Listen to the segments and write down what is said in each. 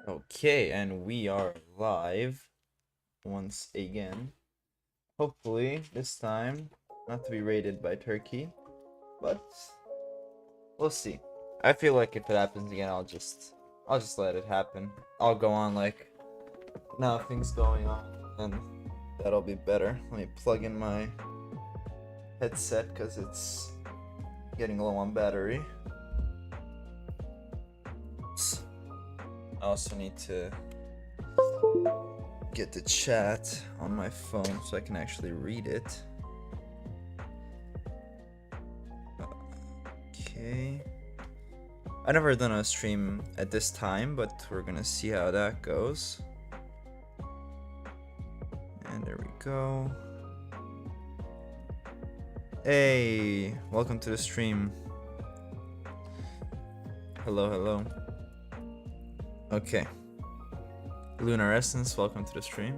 Okay, and we are live once again. Hopefully, this time, not to be raided by Turkey, but we'll see. I feel like if it happens again, I'll just let it happen. I'll go on like nothing's going on, and that'll be better. Let me plug in my headset because it's getting low on battery. I also need to get the chat on my phone so I can actually read it. Okay. I've never done a stream at this time, but we're gonna see how that goes. And there we go. Hey, welcome to the stream. Hello. Okay. Lunar Essence, welcome to the stream.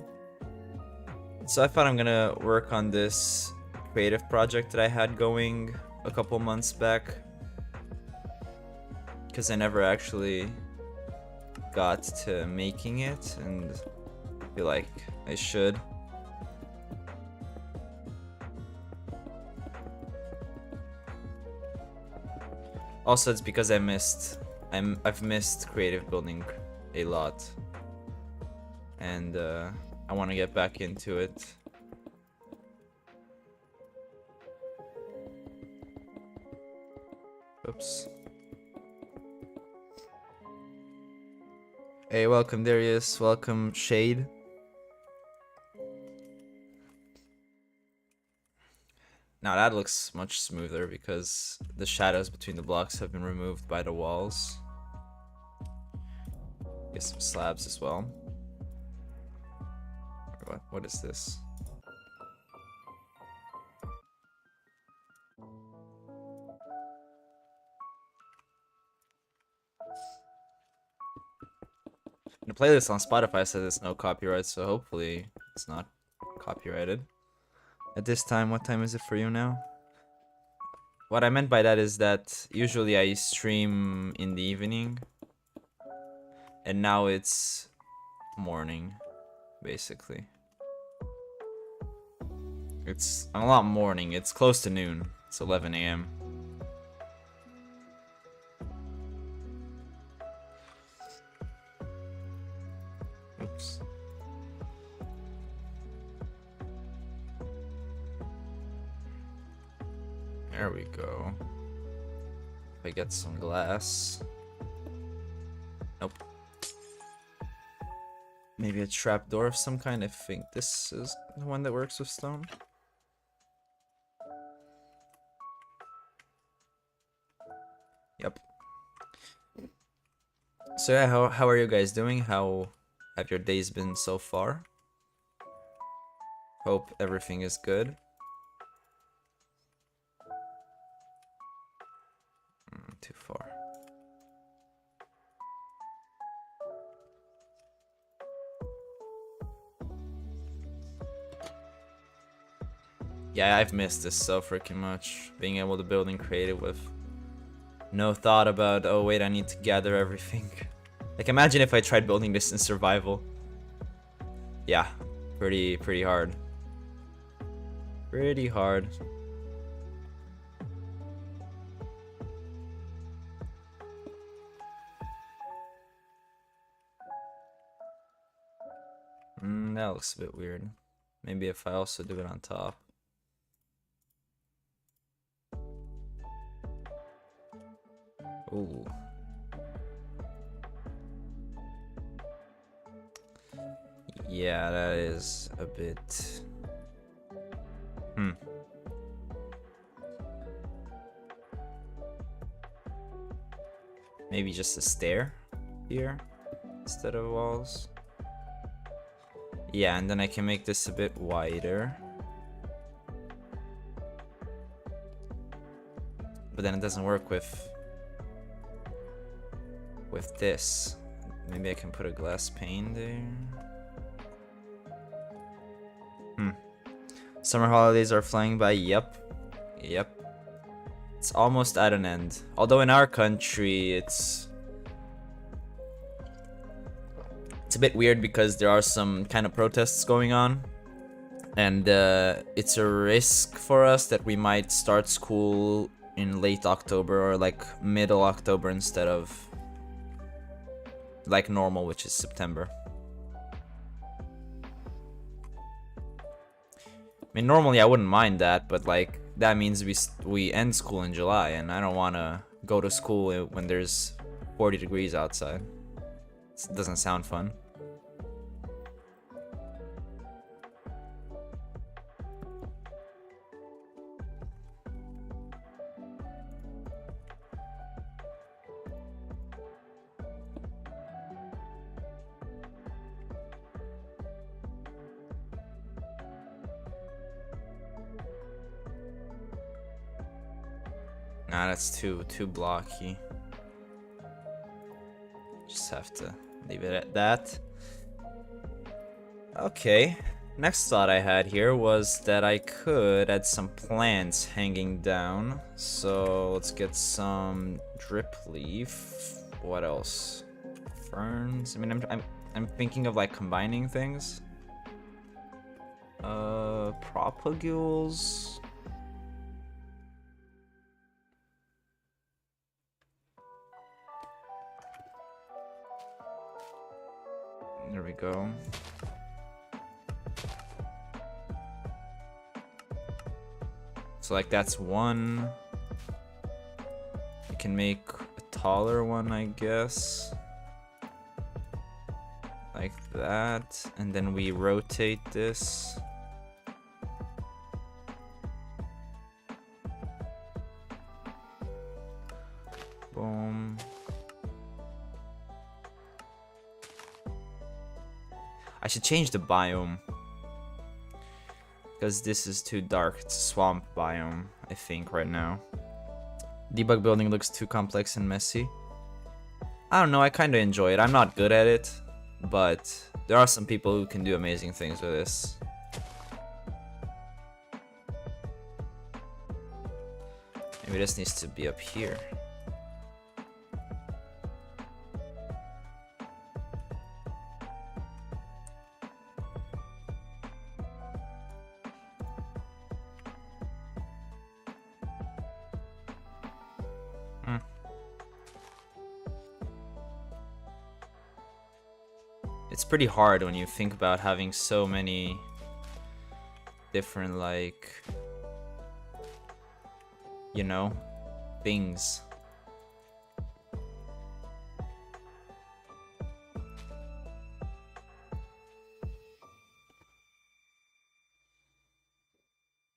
So I thought I'm gonna work on this creative project that I had going a couple months back, because I never actually got to making it, and I feel like I should. Also, it's because I've missed creative building a lot, and I want to get back into it. Oops. Hey, welcome Darius, welcome Shade. Now that looks much smoother because the shadows between the blocks have been removed by the walls. Get some slabs as well. What is this? The playlist on Spotify says it's no copyright, so hopefully it's not copyrighted. At this time, what time is it for you now? What I meant by that is that usually I stream in the evening, and now it's morning, basically. It's a lot morning, it's close to noon, it's 11 a.m. Oops. There we go. If I get some glass. Nope. Maybe a trapdoor of some kind. I think this is the one that works with stone. Yep. So yeah, how are you guys doing? How have your days been so far? Hope everything is good. Too far. Yeah, I've missed this so freaking much. Being able to build in creative with no thought about, oh wait, I need to gather everything. Like, imagine if I tried building this in survival. Yeah, pretty hard. Pretty hard. That looks a bit weird. Maybe if I also do it on top. Ooh. Yeah, that is a bit... Maybe just a stair here instead of walls. Yeah, and then I can make this a bit wider. But then it doesn't work with this. Maybe I can put a glass pane there. Summer holidays are flying by. Yep. It's almost at an end. Although in our country, it's It's a bit weird because there are some kind of protests going on, and it's a risk for us that we might start school in late October or like middle October instead of like normal, which is September. I mean, normally I wouldn't mind that, but like that means we end school in July, and I don't want to go to school when there's 40 degrees outside. It doesn't sound fun. Nah, that's too blocky. Just have to leave it at that. Okay. Next thought I had here was that I could add some plants hanging down. So let's get some drip leaf. What else? Ferns. I mean, I'm thinking of like combining things. Propagules. There we go. So like that's one. You can make a taller one, I guess. Like that. And then we rotate this. Boom. I should change the biome. Because this is too dark. It's a swamp biome, I think, right now. Debug building looks too complex and messy. I don't know, I kind of enjoy it. I'm not good at it, but there are some people who can do amazing things with this. Maybe this needs to be up here. It's pretty hard when you think about having so many different, like, you know, things.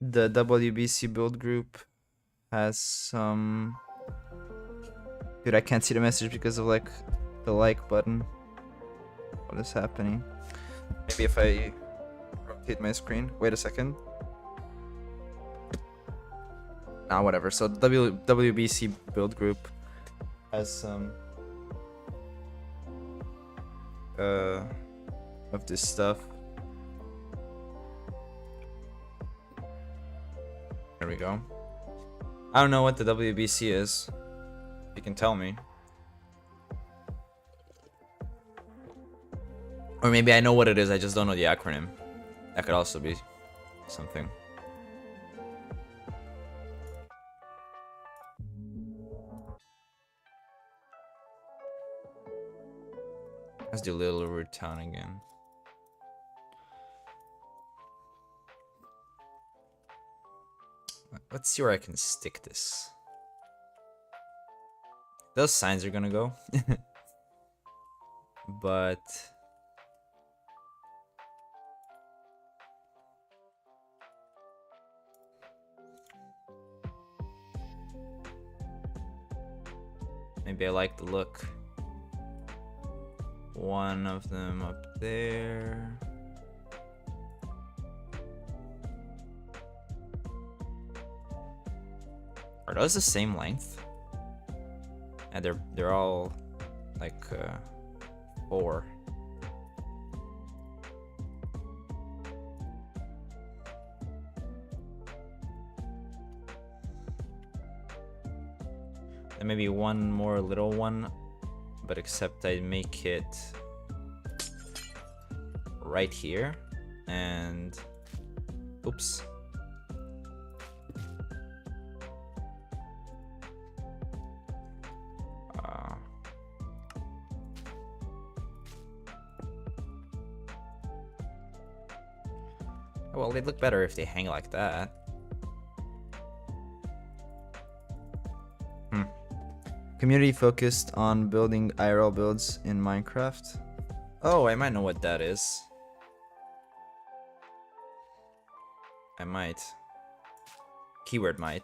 The WBC build group has some... Dude, I can't see the message because of, like, the like button. What is happening? Maybe if I rotate my screen. Wait a second. Nah, whatever. So WBC build group has some of this stuff. There we go. I don't know what the WBC is. You can tell me. Or maybe I know what it is, I just don't know the acronym. That could also be something. Let's do Little Root Town again. Let's see where I can stick this. Those signs are gonna go. But... maybe I like the look. One of them up there. Are those the same length? And they're all like 4. And maybe one more little one, but except I make it right here, and oops. Well, they'd look better if they hang like that. Community focused on building IRL builds in Minecraft. Oh, I might know what that is. I might. Keyword might.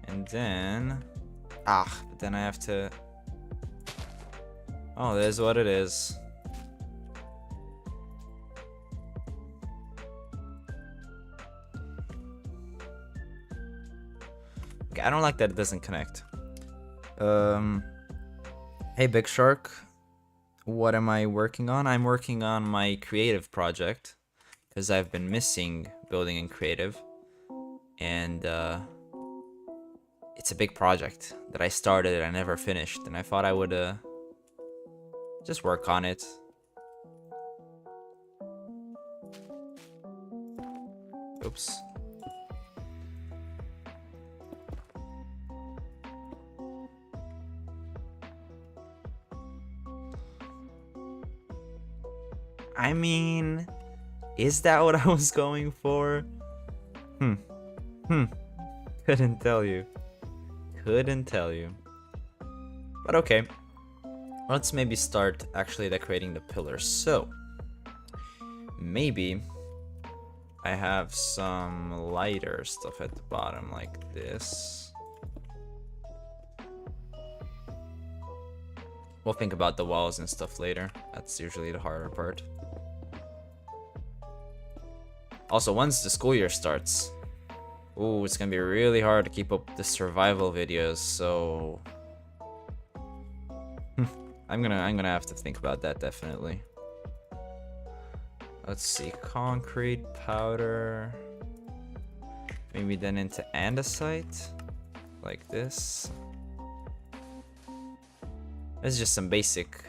And then, but then I have to, oh, that is what it is. Okay, I don't like that it doesn't connect. Hey, Big Shark, what am I working on? I'm working on my creative project, because I've been missing building in creative, and it's a big project that I started and I never finished, and I thought I would just work on it. Oops. I mean, is that what I was going for? Couldn't tell you. Couldn't tell you. But okay. Let's maybe start actually decorating the pillars. So, maybe I have some lighter stuff at the bottom like this. We'll think about the walls and stuff later. That's usually the harder part. Also, once the school year starts, ooh, it's gonna be really hard to keep up the survival videos, so I'm gonna have to think about that definitely. Let's see, concrete, powder, maybe then into andesite, like this. It's just some basic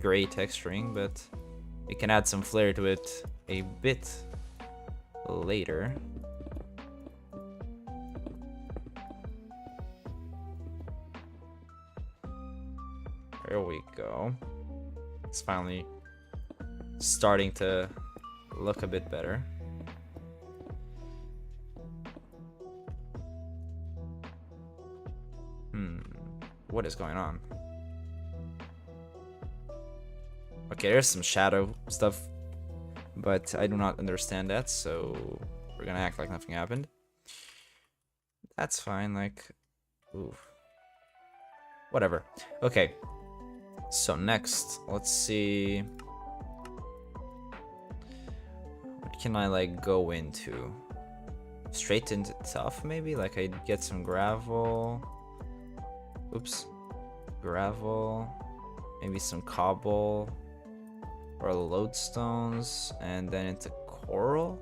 gray texturing, but we can add some flair to it a bit later. There we go. It's finally starting to look a bit better. What is going on? Okay, there's some shadow stuff, but I do not understand that, so we're gonna act like nothing happened. That's fine, like, ooh. Whatever. Okay. So next, let's see. What can I like go into? Straight into tough, maybe? Like I'd get some gravel. Oops. Gravel. Maybe some cobble. Or lodestones. And then into coral.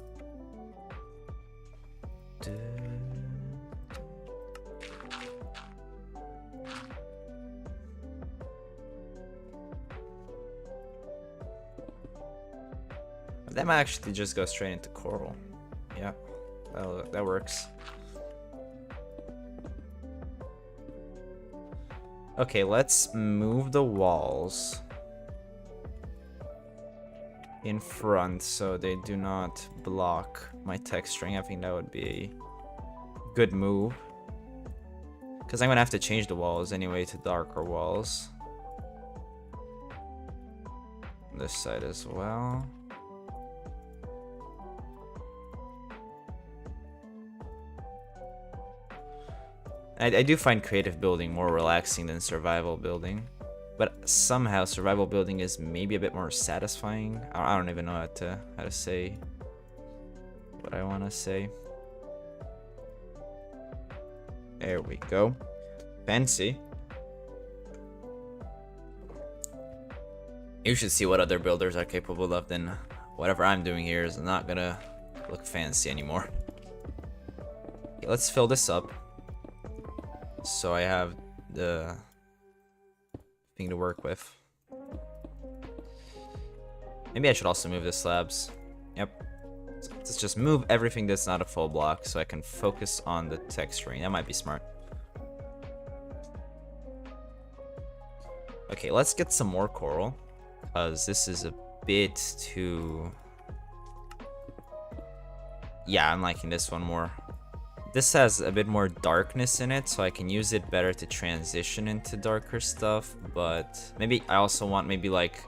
That might actually just go straight into coral. Yeah, that works. Okay, let's move the walls in front so they do not block my texturing. I think that would be a good move. Because I'm going to have to change the walls anyway to darker walls. This side as well. I do find creative building more relaxing than survival building, but somehow survival building is maybe a bit more satisfying. I don't even know how to say what I want to say. There we go. Fancy. You should see what other builders are capable of, then whatever I'm doing here is not gonna look fancy anymore. Okay, let's fill this up. So I have the thing to work with. Maybe I should also move the slabs. Yep. So let's just move everything that's not a full block so I can focus on the texturing. That might be smart. Okay, let's get some more coral, because this is a bit too... Yeah, I'm liking this one more. This has a bit more darkness in it, so I can use it better to transition into darker stuff, but maybe I also want maybe like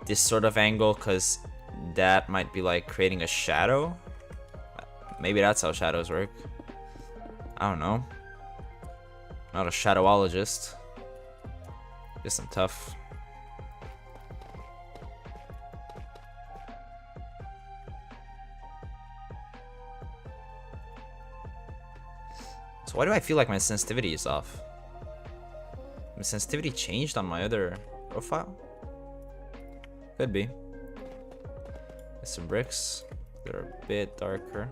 this sort of angle, because that might be like creating a shadow. Maybe that's how shadows work. I don't know. Not a shadowologist. Guess I'm tough. So why do I feel like my sensitivity is off? My sensitivity changed on my other profile? Could be. Get some bricks. They're a bit darker.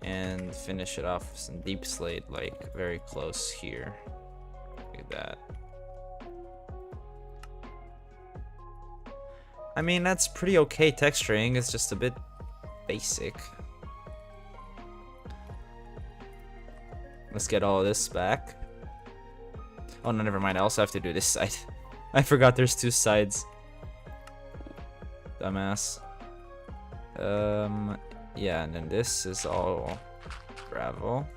And finish it off with some deep slate, like very close here. Look at that. I mean, that's pretty okay texturing. It's just a bit basic. Let's get all of this back. Oh, no, never mind. I also have to do this side. I forgot there's two sides. Dumbass. Yeah, and then this is all gravel.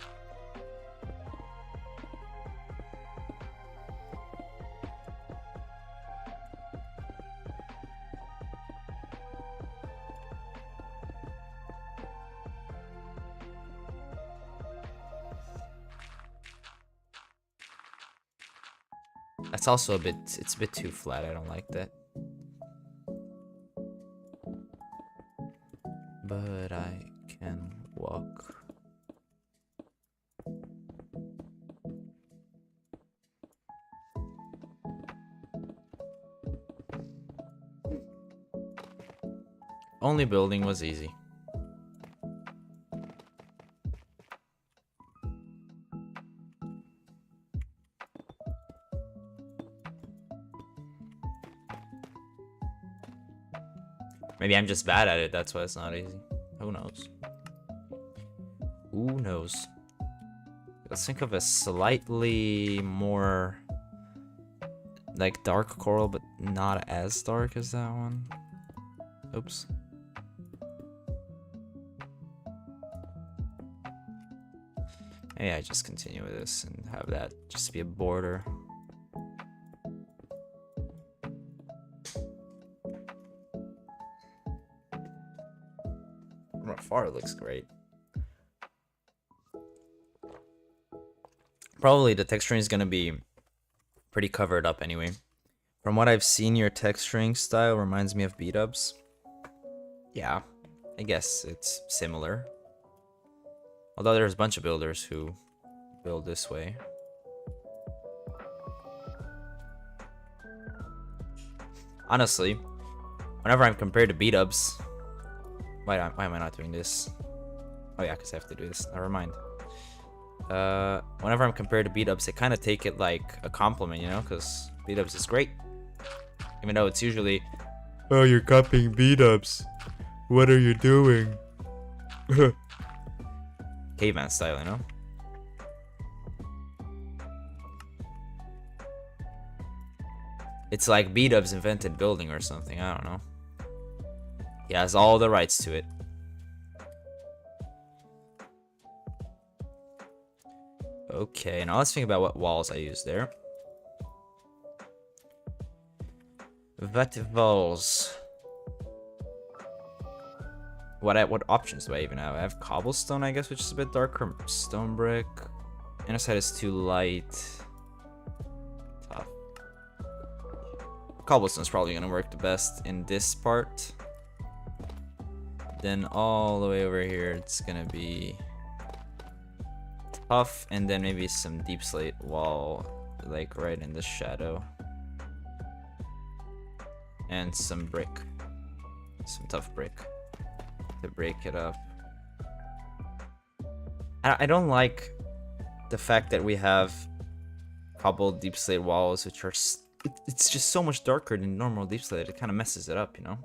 That's also it's a bit too flat. I don't like that. But I can walk. Only building was easy. Maybe I'm just bad at it, that's why it's not easy. Who knows? Who knows? Let's think of a slightly more like dark coral, but not as dark as that one. Oops. Maybe I just continue with this and have that just be a border. From afar it looks great. Probably the texturing is gonna be pretty covered up anyway. From what I've seen, your texturing style reminds me of beat-ups. Yeah, I guess it's similar. Although there's a bunch of builders who build this way. Honestly, whenever I'm compared to beat-ups... Why am I not doing this? Oh yeah, because I have to do this. Never mind. Whenever I'm compared to beat-ups, I kind of take it like a compliment, you know? Because beat-ups is great. Even though it's usually... Oh, you're copying beat-ups. What are you doing? Caveman style, you know? It's like beat-ups invented building or something, I don't know. He has all the rights to it. Okay, now let's think about what walls I use there. What walls? What options do I even have? I have cobblestone, I guess, which is a bit darker. Stone brick. Inner side is too light. Tough. Cobblestone's probably gonna work the best in this part. Then all the way over here, it's gonna be tough, and then maybe some deep slate wall, like right in the shadow. and some brick. Some tough brick to break it up. I don't like the fact that we have cobbled deep slate walls, which are it's just so much darker than normal deep slate. It kind of messes it up, you know.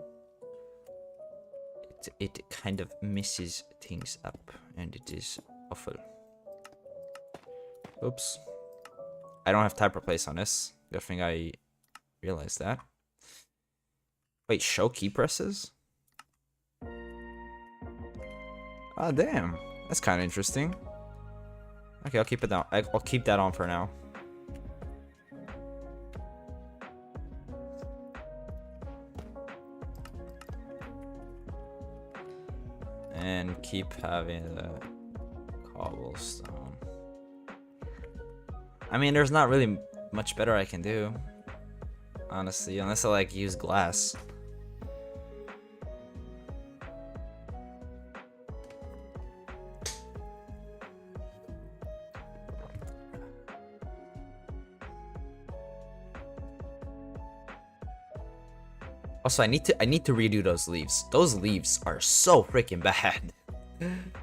It kind of messes things up, and it is awful. Oops. I don't have type replace on this. Good thing I realized that. Wait, show key presses? Oh, damn. That's kind of interesting. Okay, I'll keep it down. I'll keep that on for now. And keep having the cobblestone. I mean, there's not really much better I can do, honestly, unless I like use glass. Also, I need to redo those leaves. Those leaves are so freaking bad.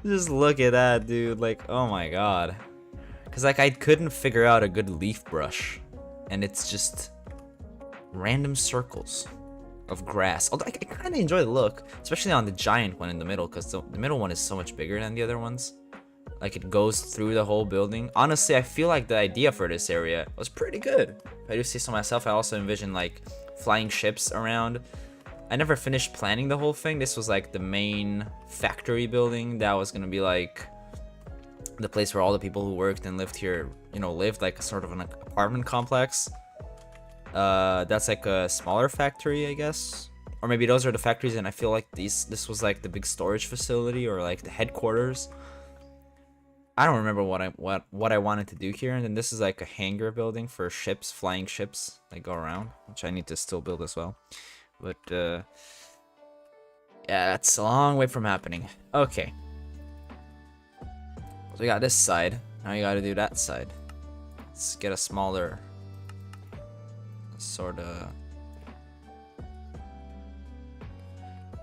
Just look at that, dude. Like, oh my god. Cause like I couldn't figure out a good leaf brush, and it's just random circles of grass. Although I kind of enjoy the look, especially on the giant one in the middle, cause the middle one is so much bigger than the other ones. Like it goes through the whole building. Honestly, I feel like the idea for this area was pretty good. If I do say so myself, I also envision like flying ships around. I never finished planning the whole thing. This was like the main factory building that was gonna be like the place where all the people who worked and lived here, you know, lived, like a sort of an apartment complex. That's like a smaller factory, I guess, or maybe those are the factories, and I feel like this was like the big storage facility or like the headquarters. I don't remember what I wanted to do here. And then this is like a hangar building for ships, flying ships that go around, which I need to still build as well. But yeah, that's a long way from happening. Okay, so we got this side. Now you got to do that side. Let's get a smaller sort of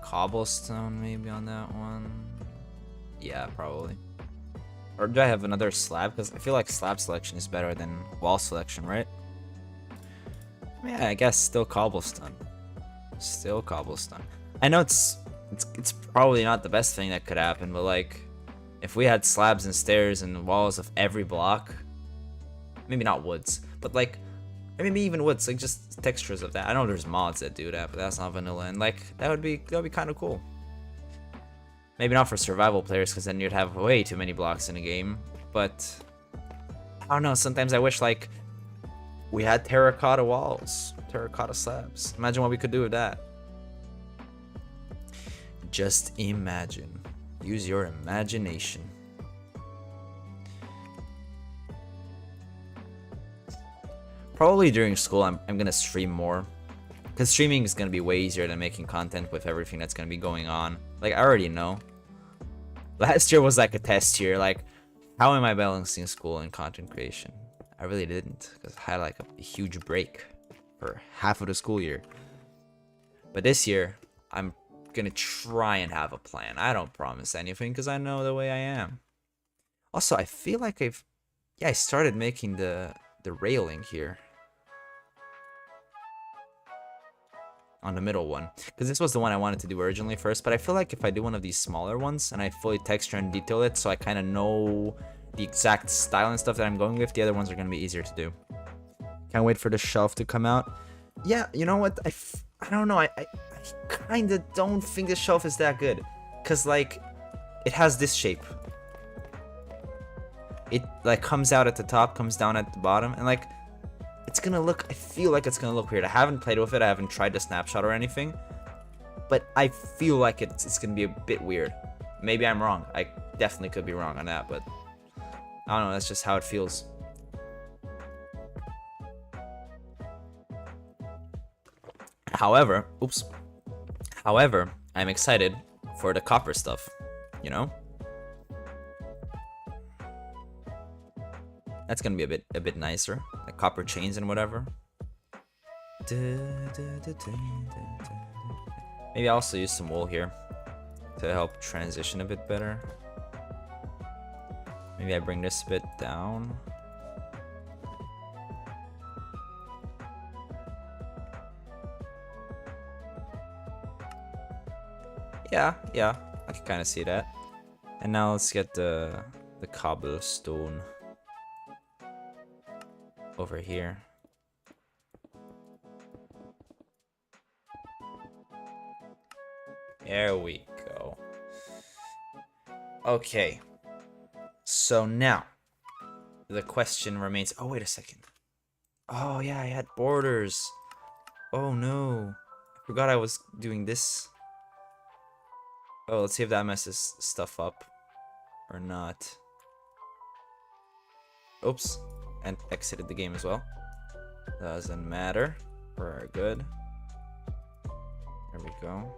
cobblestone maybe on that one. Yeah, probably. Or do I have another slab? Because I feel like slab selection is better than wall selection, right? Yeah, I guess still cobblestone. Still cobblestone. I know it's probably not the best thing that could happen, but like, if we had slabs and stairs and walls of every block, maybe not woods, but like, maybe even woods, like just textures of that. I know there's mods that do that, but that's not vanilla, and like that would be kind of cool. Maybe not for survival players, because then you'd have way too many blocks in a game. But I don't know. Sometimes I wish like we had terracotta walls, terracotta slabs. Imagine what we could do with that. Just imagine. Use your imagination. Probably during school, I'm gonna stream more, because streaming is gonna be way easier than making content with everything that's gonna be going on. Like, I already know. Last year was like a test year. Like, how am I balancing school and content creation? I really didn't, because I had like a huge break for half of the school year. But this year, I'm gonna try and have a plan. I don't promise anything, because I know the way I am. Also, I feel like I started making the railing here on the middle one, because this was the one I wanted to do originally first. But I feel like if I do one of these smaller ones and I fully texture and detail it, so I kind of know the exact style and stuff that I'm going with, the other ones are going to be easier to do. Can't wait for the shelf to come out. Yeah, you know what, I don't know, I kind of don't think the shelf is that good, because like it has this shape. It like comes out at the top, comes down at the bottom, and like it's gonna look, I feel like it's gonna look weird. I haven't played with it, I haven't tried the snapshot or anything, but I feel like it's gonna be a bit weird. Maybe I'm wrong. I definitely could be wrong on that, but I don't know, that's just how it feels. However, I'm excited for the copper stuff, you know? That's gonna be a bit nicer, like copper chains and whatever. Maybe I'll also use some wool here to help transition a bit better. Maybe I bring this a bit down. Yeah, I can kind of see that. And now let's get the cobblestone over here. There we go. Okay. So now the question remains. Oh, wait a second. Oh yeah, I had borders. Oh no. I forgot I was doing this. Oh, let's see if that messes stuff up or not. Oops. And exited the game as well. Doesn't matter. We're good. There we go.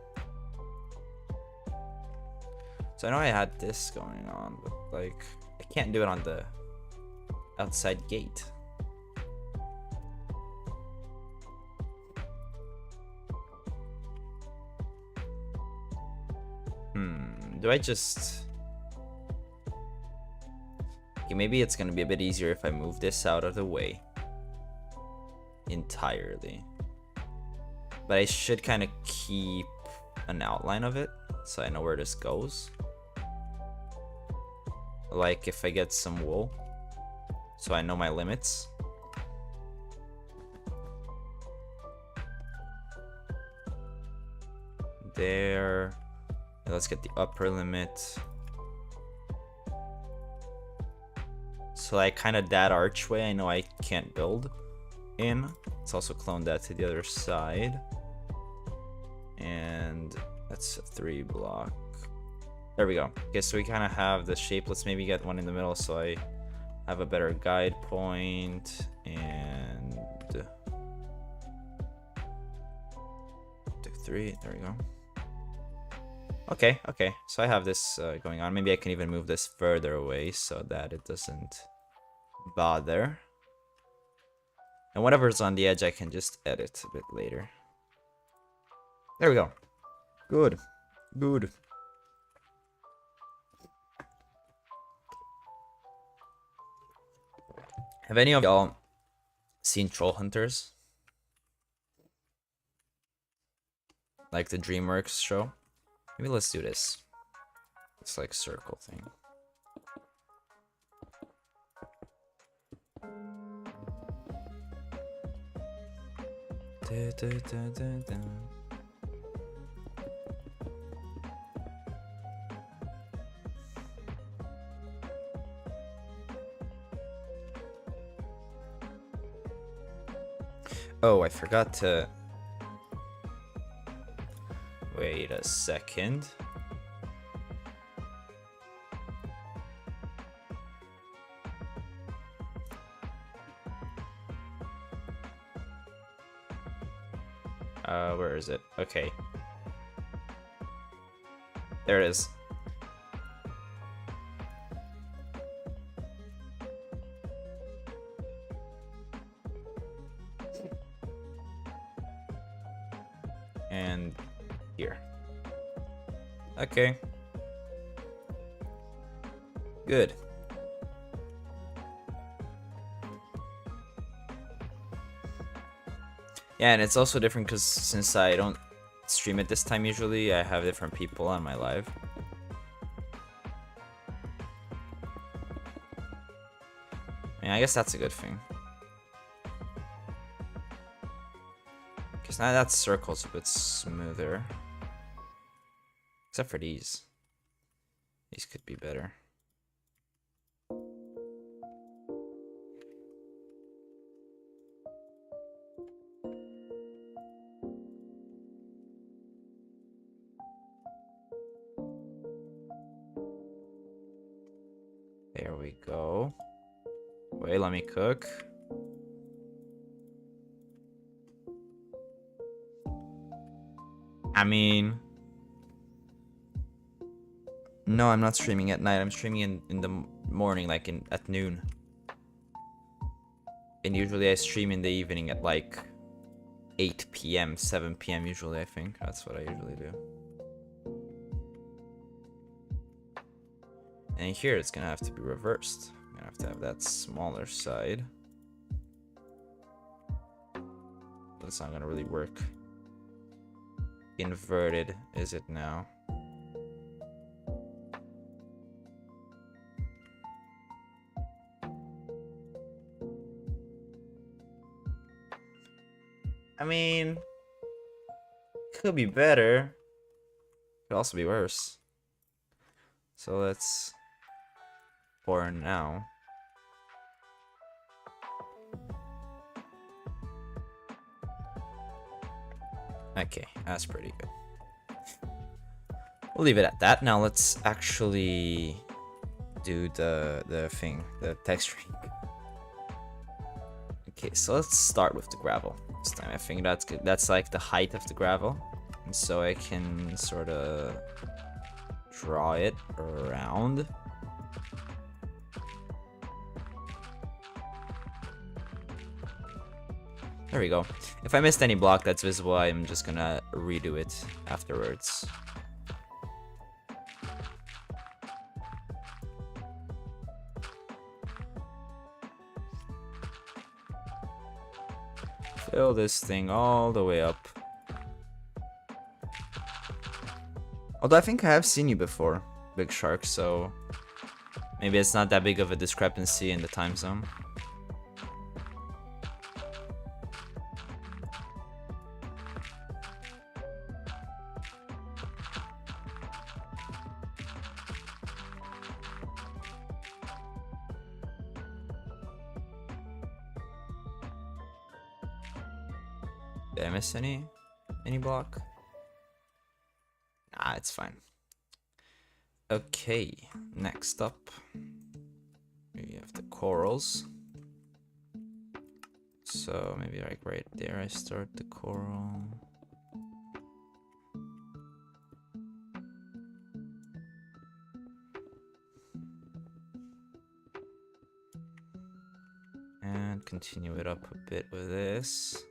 So I know I had this going on, but like I can't do it on the outside gate. Do I just... Okay, maybe it's gonna be a bit easier if I move this out of the way entirely. But I should kind of keep an outline of it so I know where this goes. Like if I get some wool, so I know my limits. There. Let's get the upper limit. So like kind of that archway I know I can't build in. Let's also clone that to the other side. And that's a 3 block. There we go. Okay, so we kind of have the shape. Let's maybe get one in the middle so I have a better guide point. And 2, 3. There we go. Okay, so I have this going on. Maybe I can even move this further away so that it doesn't bother. And whatever's on the edge, I can just edit a bit later. There we go. Good. Have any of y'all seen Troll Hunters? Like the DreamWorks show? Maybe let's do this. It's like circle thing. Oh, I forgot to... Wait a second. Where is it? Okay. There it is. And here. Okay. Good. Yeah, and it's also different because since I don't stream at this time usually, I have different people on my live. I mean, I guess that's a good thing. Because now that circle's a bit smoother. Except for these. These could be better. There we go. Wait, let me cook. I mean... No, I'm not streaming at night. I'm streaming in the morning, like at noon. And usually I stream in the evening at like 8 p.m., 7 p.m. usually, I think. That's what I usually do. And here it's gonna have to be reversed. I'm gonna have to have that smaller side. But it's not gonna really work. Inverted, is it now? I mean, could be better. Could also be worse. So let's pour now. Okay, that's pretty good. We'll leave it at that. Now let's actually do the texturing. Okay, so let's start with the gravel this time. I think that's good. That's like the height of the gravel, and so I can sort of draw it around. There we go. If I missed any block that's visible, I'm just gonna redo it afterwards. Fill this thing all the way up. Although I think I have seen you before, Big Shark, so maybe it's not that big of a discrepancy in the time zone. Did I miss any block? Nah, it's fine. Okay, next up we have the corals. So maybe like right there I start the coral. And continue it up a bit with this.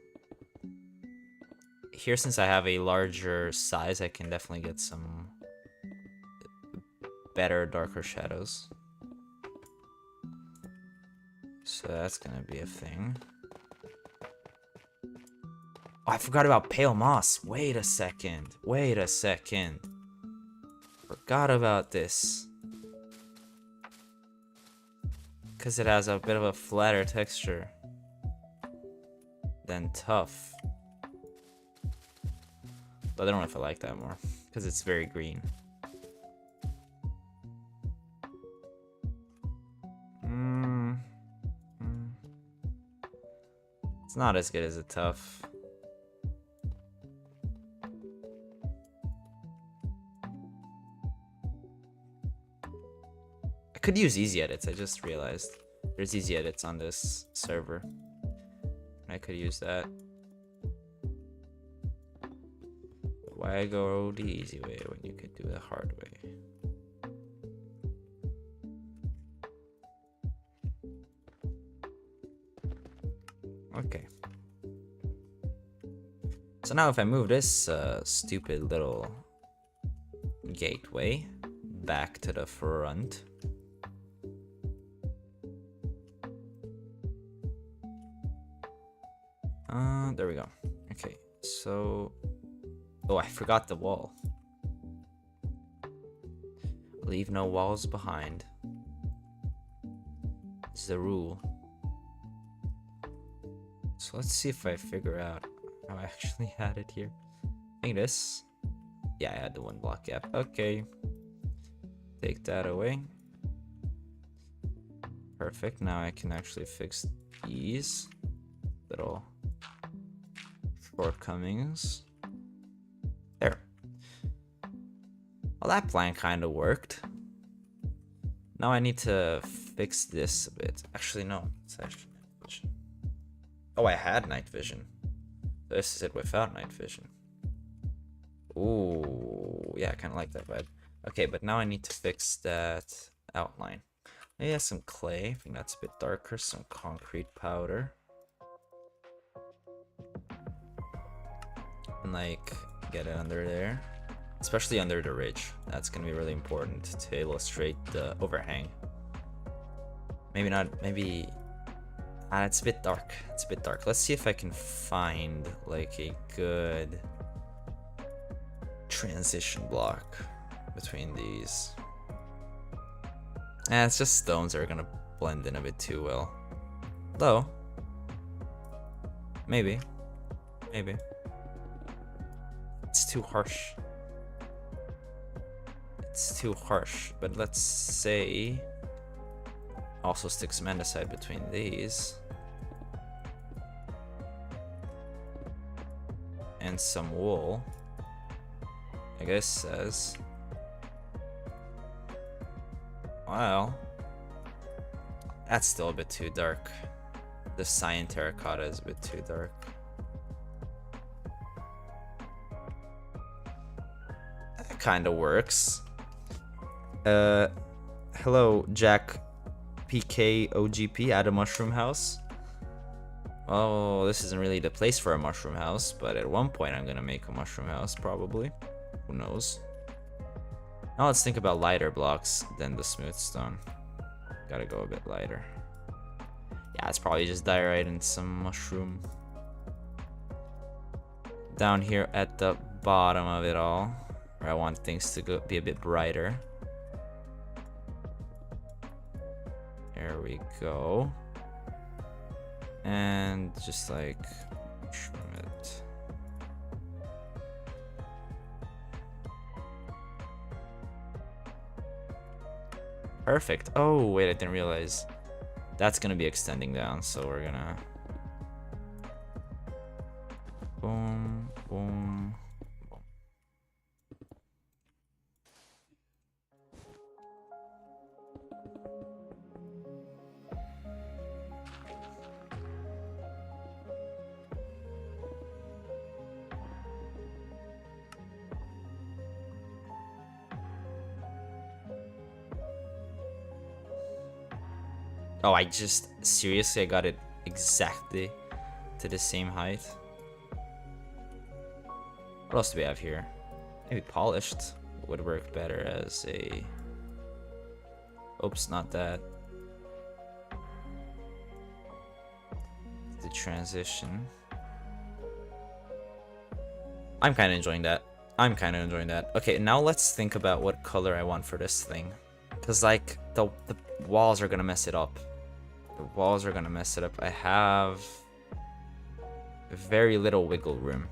Here, since I have a larger size, I can definitely get some better, darker shadows. So that's gonna be a thing. Oh, I forgot about pale moss. Wait a second. Wait a second. Forgot about this. Because it has a bit of a flatter texture than tough. But I don't know if I like that more, because it's very green. It's not as good as a tough. I could use easy edits, I just realized. There's easy edits on this server. I could use that. Why go the easy way when you could do the hard way? Okay. So now if I move this stupid little gateway back to the front. There we go. Okay, so... Oh, I forgot the wall. Leave no walls behind. It's the rule. So let's see if I figure out how I actually had it here. I think this. Yeah, I had the one block gap. Okay. Take that away. Perfect. Now I can actually fix these little shortcomings. There. Well, that plan kind of worked. Now I need to fix this a bit. Actually, no. It's actually night vision. Oh, I had night vision. This is it without night vision. Ooh, yeah, I kind of like that vibe. Okay, but now I need to fix that outline. Maybe some clay. I think that's a bit darker. Some concrete powder. and like get it under there, especially under the ridge. That's gonna be really important to illustrate the overhang. Maybe not, maybe it's a bit dark. It's a bit dark. Let's see if I can find like a good transition block between these. It's just stones that are gonna blend in a bit too well. Though, maybe. It's too harsh. It's too harsh, but let's say also stick some andesite between these. And some wool. I guess says. Well, that's still a bit too dark. The cyan terracotta is a bit too dark. That kind of works. Hello, Jack PKOGP at a mushroom house. Oh, this isn't really the place for a mushroom house, but at one point I'm gonna make a mushroom house, probably. Who knows? Now let's think about lighter blocks than the smooth stone. Gotta go a bit lighter. Yeah, it's probably just diorite and some mushroom. Down here at the bottom of it all, where I want things to be a bit brighter. There we go. And just like mushroom it. Perfect. Oh, wait, I didn't realize that's gonna be extending down, so we're gonna boom, boom, boom. Oh, I just seriously, I got it exactly to the same height. What else do we have here? Maybe polished would work better as a... Oops, not that. The transition. I'm kind of enjoying that. Okay, now let's think about what color I want for this thing. Because, like, the walls are going to mess it up. I have very little wiggle room.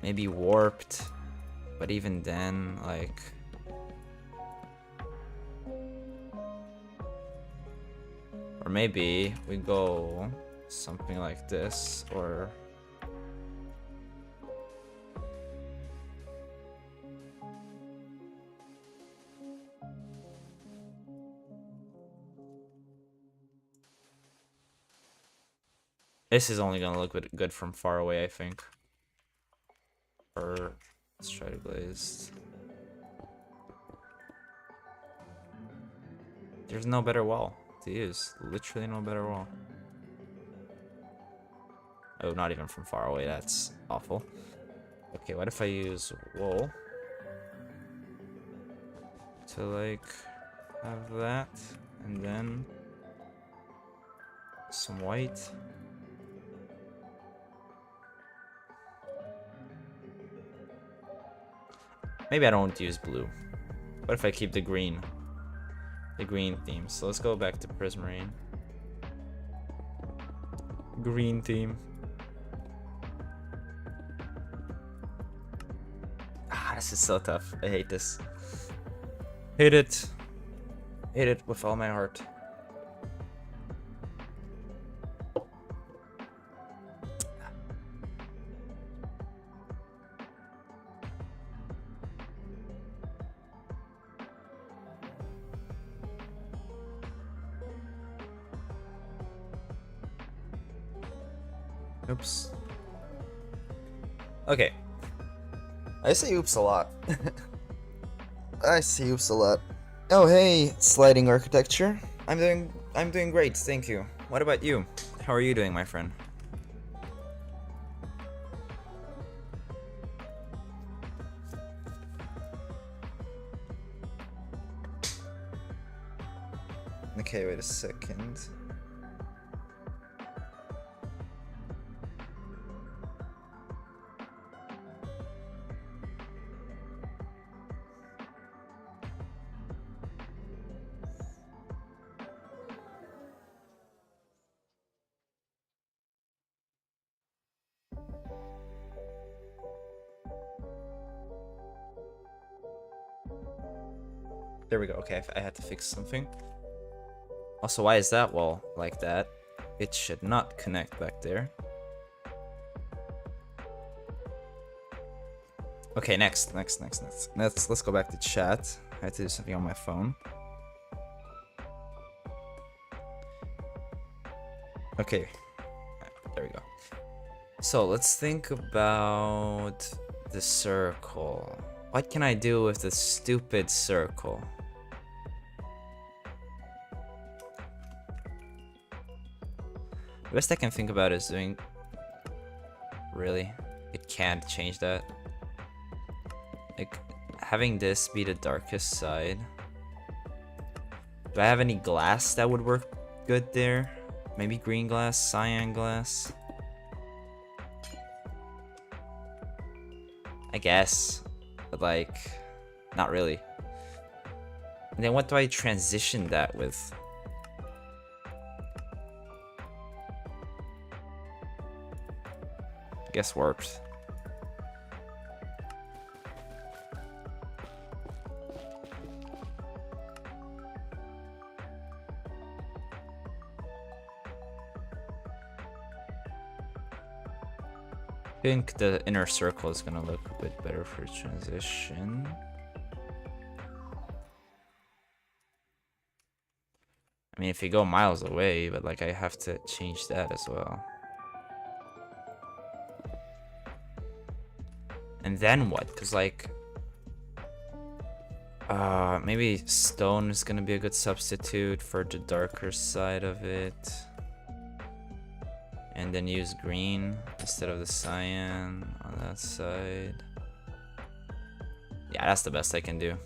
Maybe warped, but even then, like... Or maybe we go something like this, or... This is only gonna look good from far away, I think. Or let's try to glaze. There's no better wall to use. Literally no better wall. Oh, not even from far away. That's awful. Okay, what if I use wool to like have that, and then some white. Maybe I don't use blue. What if I keep the green theme? So let's go back to Prismarine. Green theme. Ah, this is so tough. I hate this. Hate it. Hate it with all my heart. Oops. Okay. I say oops a lot. I say oops a lot. Oh hey, sliding architecture. I'm doing great, thank you. What about you? How are you doing, my friend? Okay, wait a second. There we go. Okay, I had to fix something. Also, why is that wall like that? It should not connect back there. Okay, next. Let's go back to chat. I had to do something on my phone. Okay, there we go. So let's think about the circle. What can I do with the stupid circle? The best I can think about is doing... Really? It can't change that. Like, having this be the darkest side. Do I have any glass that would work good there? Maybe green glass, cyan glass? I guess. But like, not really. And then what do I transition that with? I guess warped. I think the inner circle is gonna look a bit better for transition. I mean, if you go miles away, but like I have to change that as well. And then what? Because like, maybe stone is gonna be a good substitute for the darker side of it. And then use green instead of the cyan on that side. Yeah, that's the best I can do.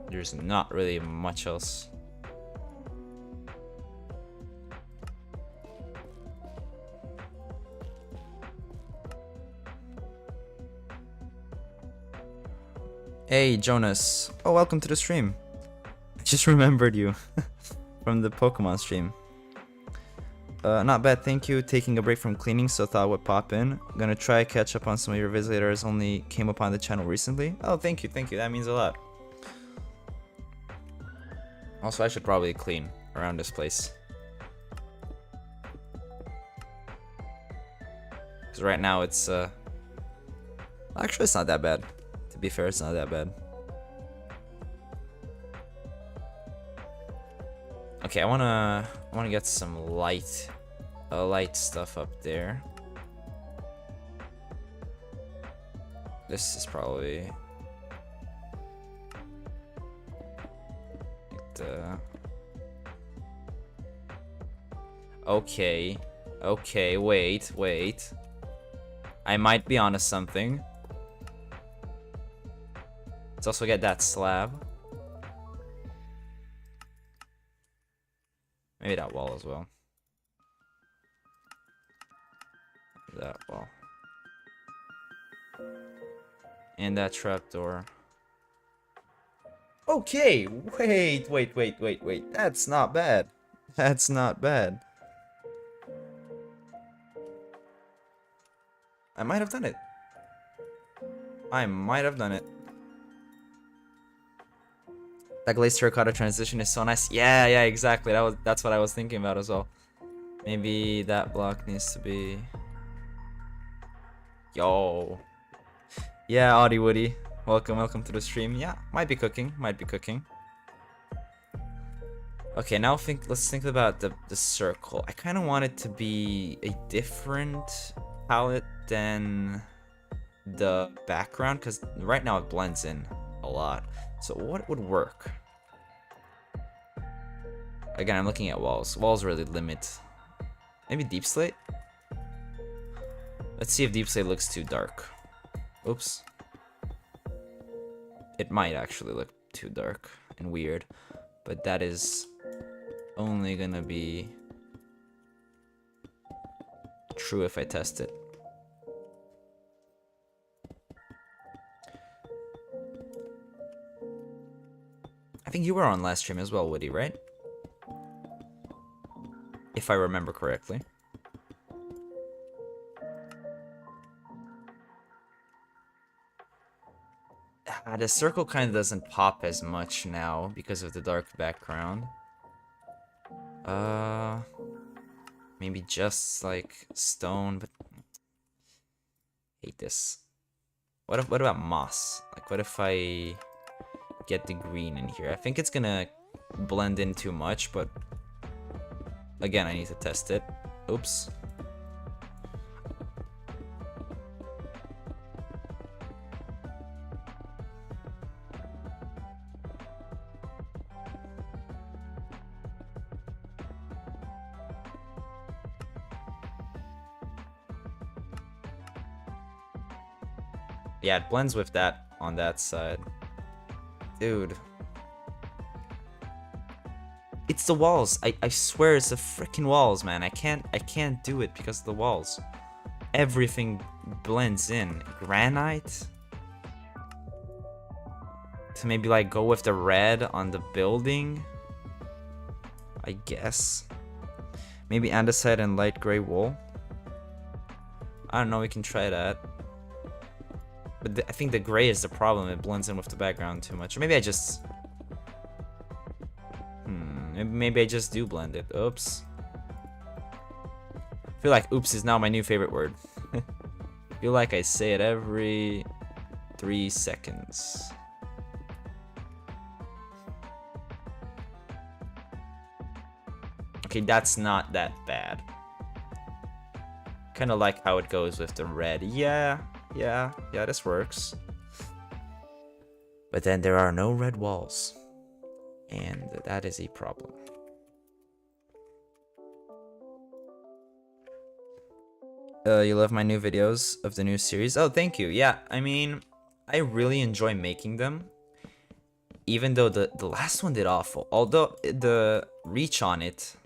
There's not really much else. Hey, Jonas. Oh, welcome to the stream. I just remembered you from the Pokemon stream. Not bad, thank you. Taking a break from cleaning, so thought I would pop in. I'm gonna try catch up on some of your visitors. Only came upon the channel recently. Oh, thank you. That means a lot. Also, I should probably clean around this place. Because right now it's, actually, it's not that bad. To be fair, it's not that bad. Okay, I wanna get some light stuff up there. This is probably okay, wait. I might be onto something. Let's also get that slab. Maybe that wall as well. That wall. And that trapdoor. Okay, wait. That's not bad. That's not bad. I might have done it. That glazed terracotta transition is so nice. Yeah, exactly. That's what I was thinking about as well. Maybe that block needs to be... Yo. Yeah, Audie Woody. Welcome to the stream. Yeah, might be cooking. Okay, now let's think about the circle. I kind of want it to be a different palette than the background, because right now it blends in a lot. So what would work? Again, I'm looking at walls. Walls really limit. Maybe deep slate? Let's see if deep slate looks too dark. Oops. It might actually look too dark and weird, but that is only gonna be true if I test it. I think you were on last stream as well, Woody, right? If I remember correctly. The circle kind of doesn't pop as much now because of the dark background. Maybe just like stone, but hate this. What about moss? Like, what if I get the green in here? I think it's gonna blend in too much, but again, I need to test it. Oops. Yeah, it blends with that on that side. Dude. It's the walls. I swear it's the freaking walls, man. I can't do it because of the walls. Everything blends in. Granite? To maybe like go with the red on the building? I guess. Maybe andesite and light gray wool? I don't know, we can try that. But I think the gray is the problem. It blends in with the background too much. Or maybe I just... maybe I just do blend it. Oops. I feel like oops is now my new favorite word. I feel like I say it every 3 seconds. Okay, that's not that bad. Kind of like how it goes with the red. Yeah, this works. But then there are no red walls. And that is a problem. You love my new videos of the new series? Oh, thank you. Yeah, I mean, I really enjoy making them. Even though the last one did awful. Although the reach on it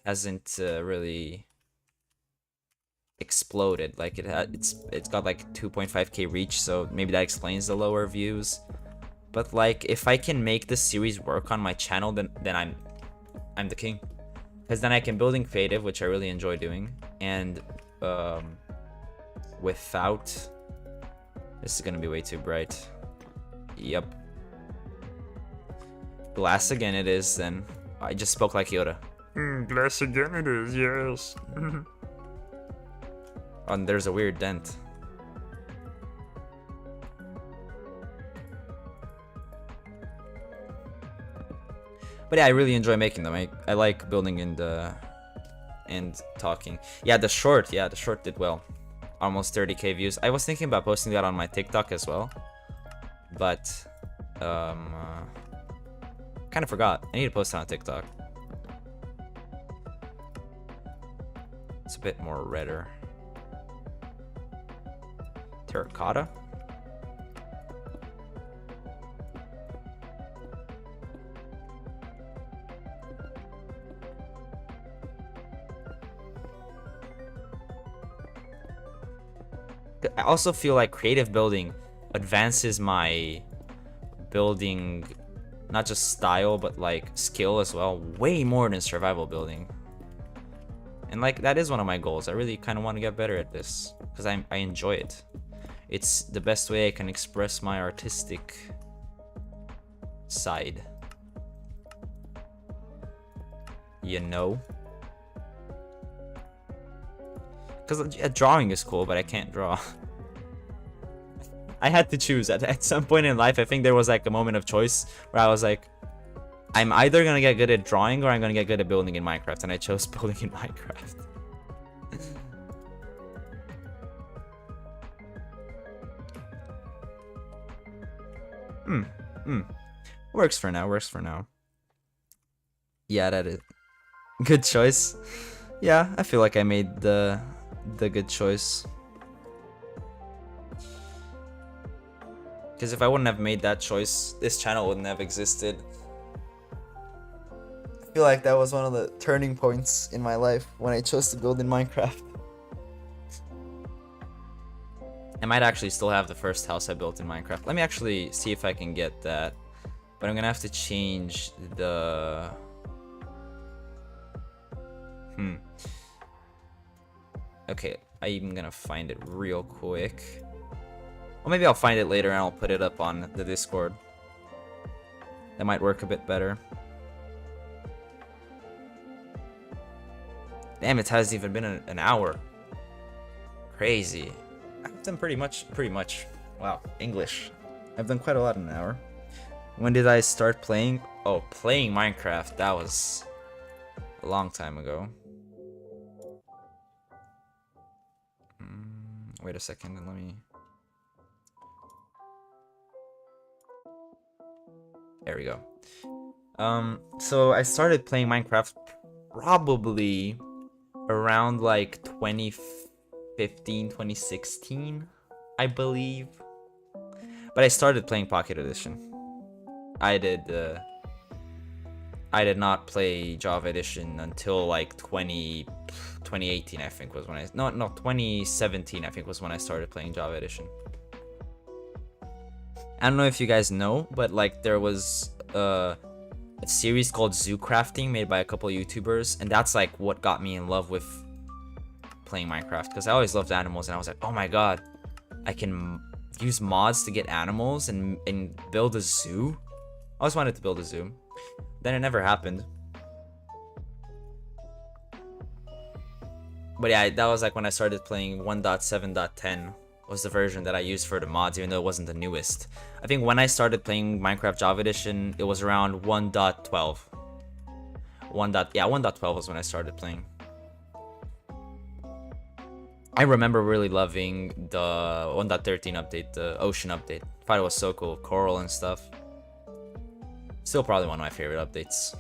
hasn't really exploded. Like it's got like 2.5k reach, so maybe that explains the lower views. But like if I can make this series work on my channel, then I'm the king. Because then I can build in creative, which I really enjoy doing, and without... This is gonna be way too bright. Yep. Glass again it is, then. I just spoke like Yoda. Glass again it is, yes. Oh, and there's a weird dent. But yeah, I really enjoy making them. I like building and talking. Yeah, the short did well. Almost 30k views. I was thinking about posting that on my TikTok as well. But kind of forgot. I need to post it on TikTok. It's a bit more redder. Terracotta? I also feel like creative building advances my building, not just style, but like skill as well, way more than survival building. And like that is one of my goals. I really kind of want to get better at this because I enjoy it. It's the best way I can express my artistic side. You know? Because drawing is cool, but I can't draw. I had to choose. At some point in life, I think there was like a moment of choice where I was like, I'm either gonna get good at drawing or I'm gonna get good at building in Minecraft, and I chose building in Minecraft. Works for now, Yeah, that is good choice. Yeah, I feel like I made the good choice. Because if I wouldn't have made that choice, this channel wouldn't have existed. feel like that was one of the turning points in my life when I chose to build in Minecraft. I might actually still have the first house I built in Minecraft. Let me actually see if I can get that. But I'm gonna have to change the... Okay, I'm gonna find it real quick. Or maybe I'll find it later and I'll put it up on the Discord. That might work a bit better. Damn, it hasn't even been an hour. Crazy. I've done pretty much. Wow, English. I've done quite a lot in an hour. When did I start playing? Oh, playing Minecraft. That was a long time ago. Wait a second and let me... There we go. So I started playing Minecraft probably around like 2015, 2016, I believe. But I started playing Pocket Edition. I did not play Java Edition until like 2018, I think was when I... No, 2017, I think was when I started playing Java Edition. I don't know if you guys know, but like there was a series called Zoo Crafting made by a couple of YouTubers, and that's like what got me in love with playing Minecraft, because I always loved animals, and I was like, oh my god, I can use mods to get animals and build a zoo. I always wanted to build a zoo. Then it never happened. But yeah, that was like when I started playing 1.7.10 was the version that I used for the mods, even though it wasn't the newest. I think when I started playing Minecraft Java Edition, it was around 1.12. 1.12 was when I started playing. I remember really loving the 1.13 update, the ocean update. I thought it was so cool, coral and stuff. Still probably one of my favorite updates.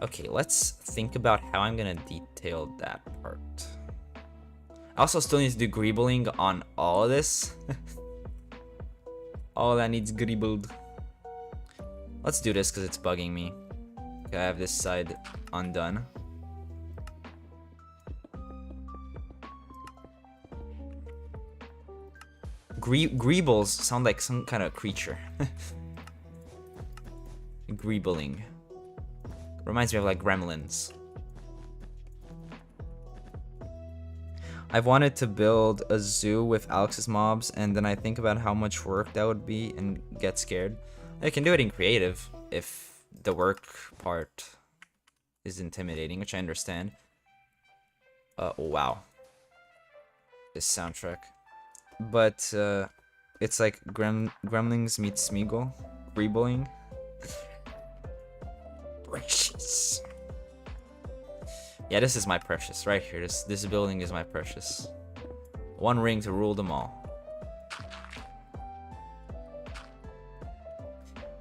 Okay, let's think about how I'm gonna detail that part. I also still need to do greebling on all of this. All that needs greebled. Let's do this because it's bugging me. Okay, I have this side undone. Greebles sound like some kind of creature. Greebling. Reminds me of like gremlins. I've wanted to build a zoo with Alex's mobs, and then I think about how much work that would be and get scared. I can do it in creative if the work part is intimidating, which I understand. Oh wow. This soundtrack. But it's like Gremlins meets Smeagol. Greebling. Precious. Yeah, this is my precious right here. This building is my precious. One ring to rule them all.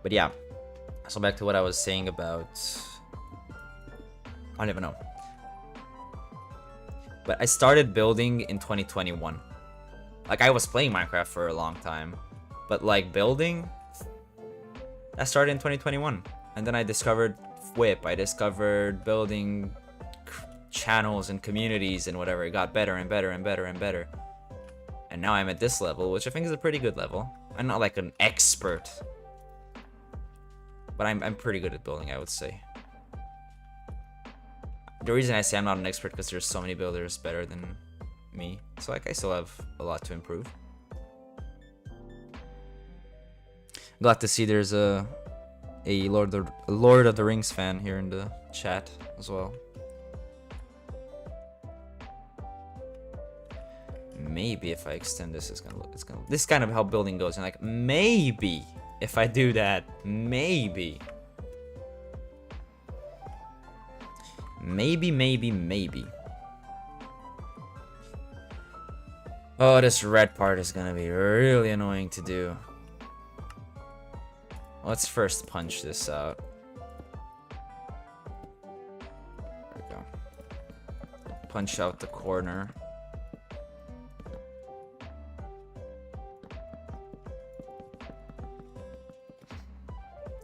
But yeah, so back to what I was saying about... I don't even know. But I started building in 2021. Like, I was playing Minecraft for a long time. But like building, I started in 2021. And then I discovered Whip. I discovered building channels and communities and whatever. It got better and better and better and better. And now I'm at this level, which I think is a pretty good level. I'm not like an expert, but I'm pretty good at building, I would say. The reason I say I'm not an expert because there's so many builders better than me. So like I still have a lot to improve. Glad to see there's a Lord of the Rings fan here in the chat as well. Maybe if I extend this, it's gonna this is kind of how building goes. And like maybe if I do that, maybe. Oh, this red part is gonna be really annoying to do. Let's first punch this out. There we go. Punch out the corner.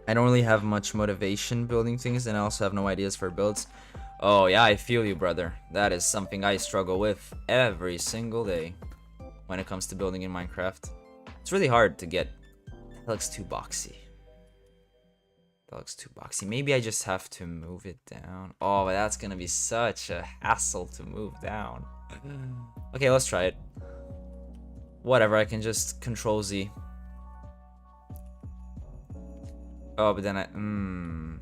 I don't really have much motivation building things, and I also have no ideas for builds. Oh yeah, I feel you, brother. That is something I struggle with every single day when it comes to building in Minecraft. It's really hard to get. That looks too boxy. That looks too boxy. Maybe I just have to move it down. Oh, but that's gonna be such a hassle to move down. Okay, let's try it. Whatever, I can just Control Z. Oh, but then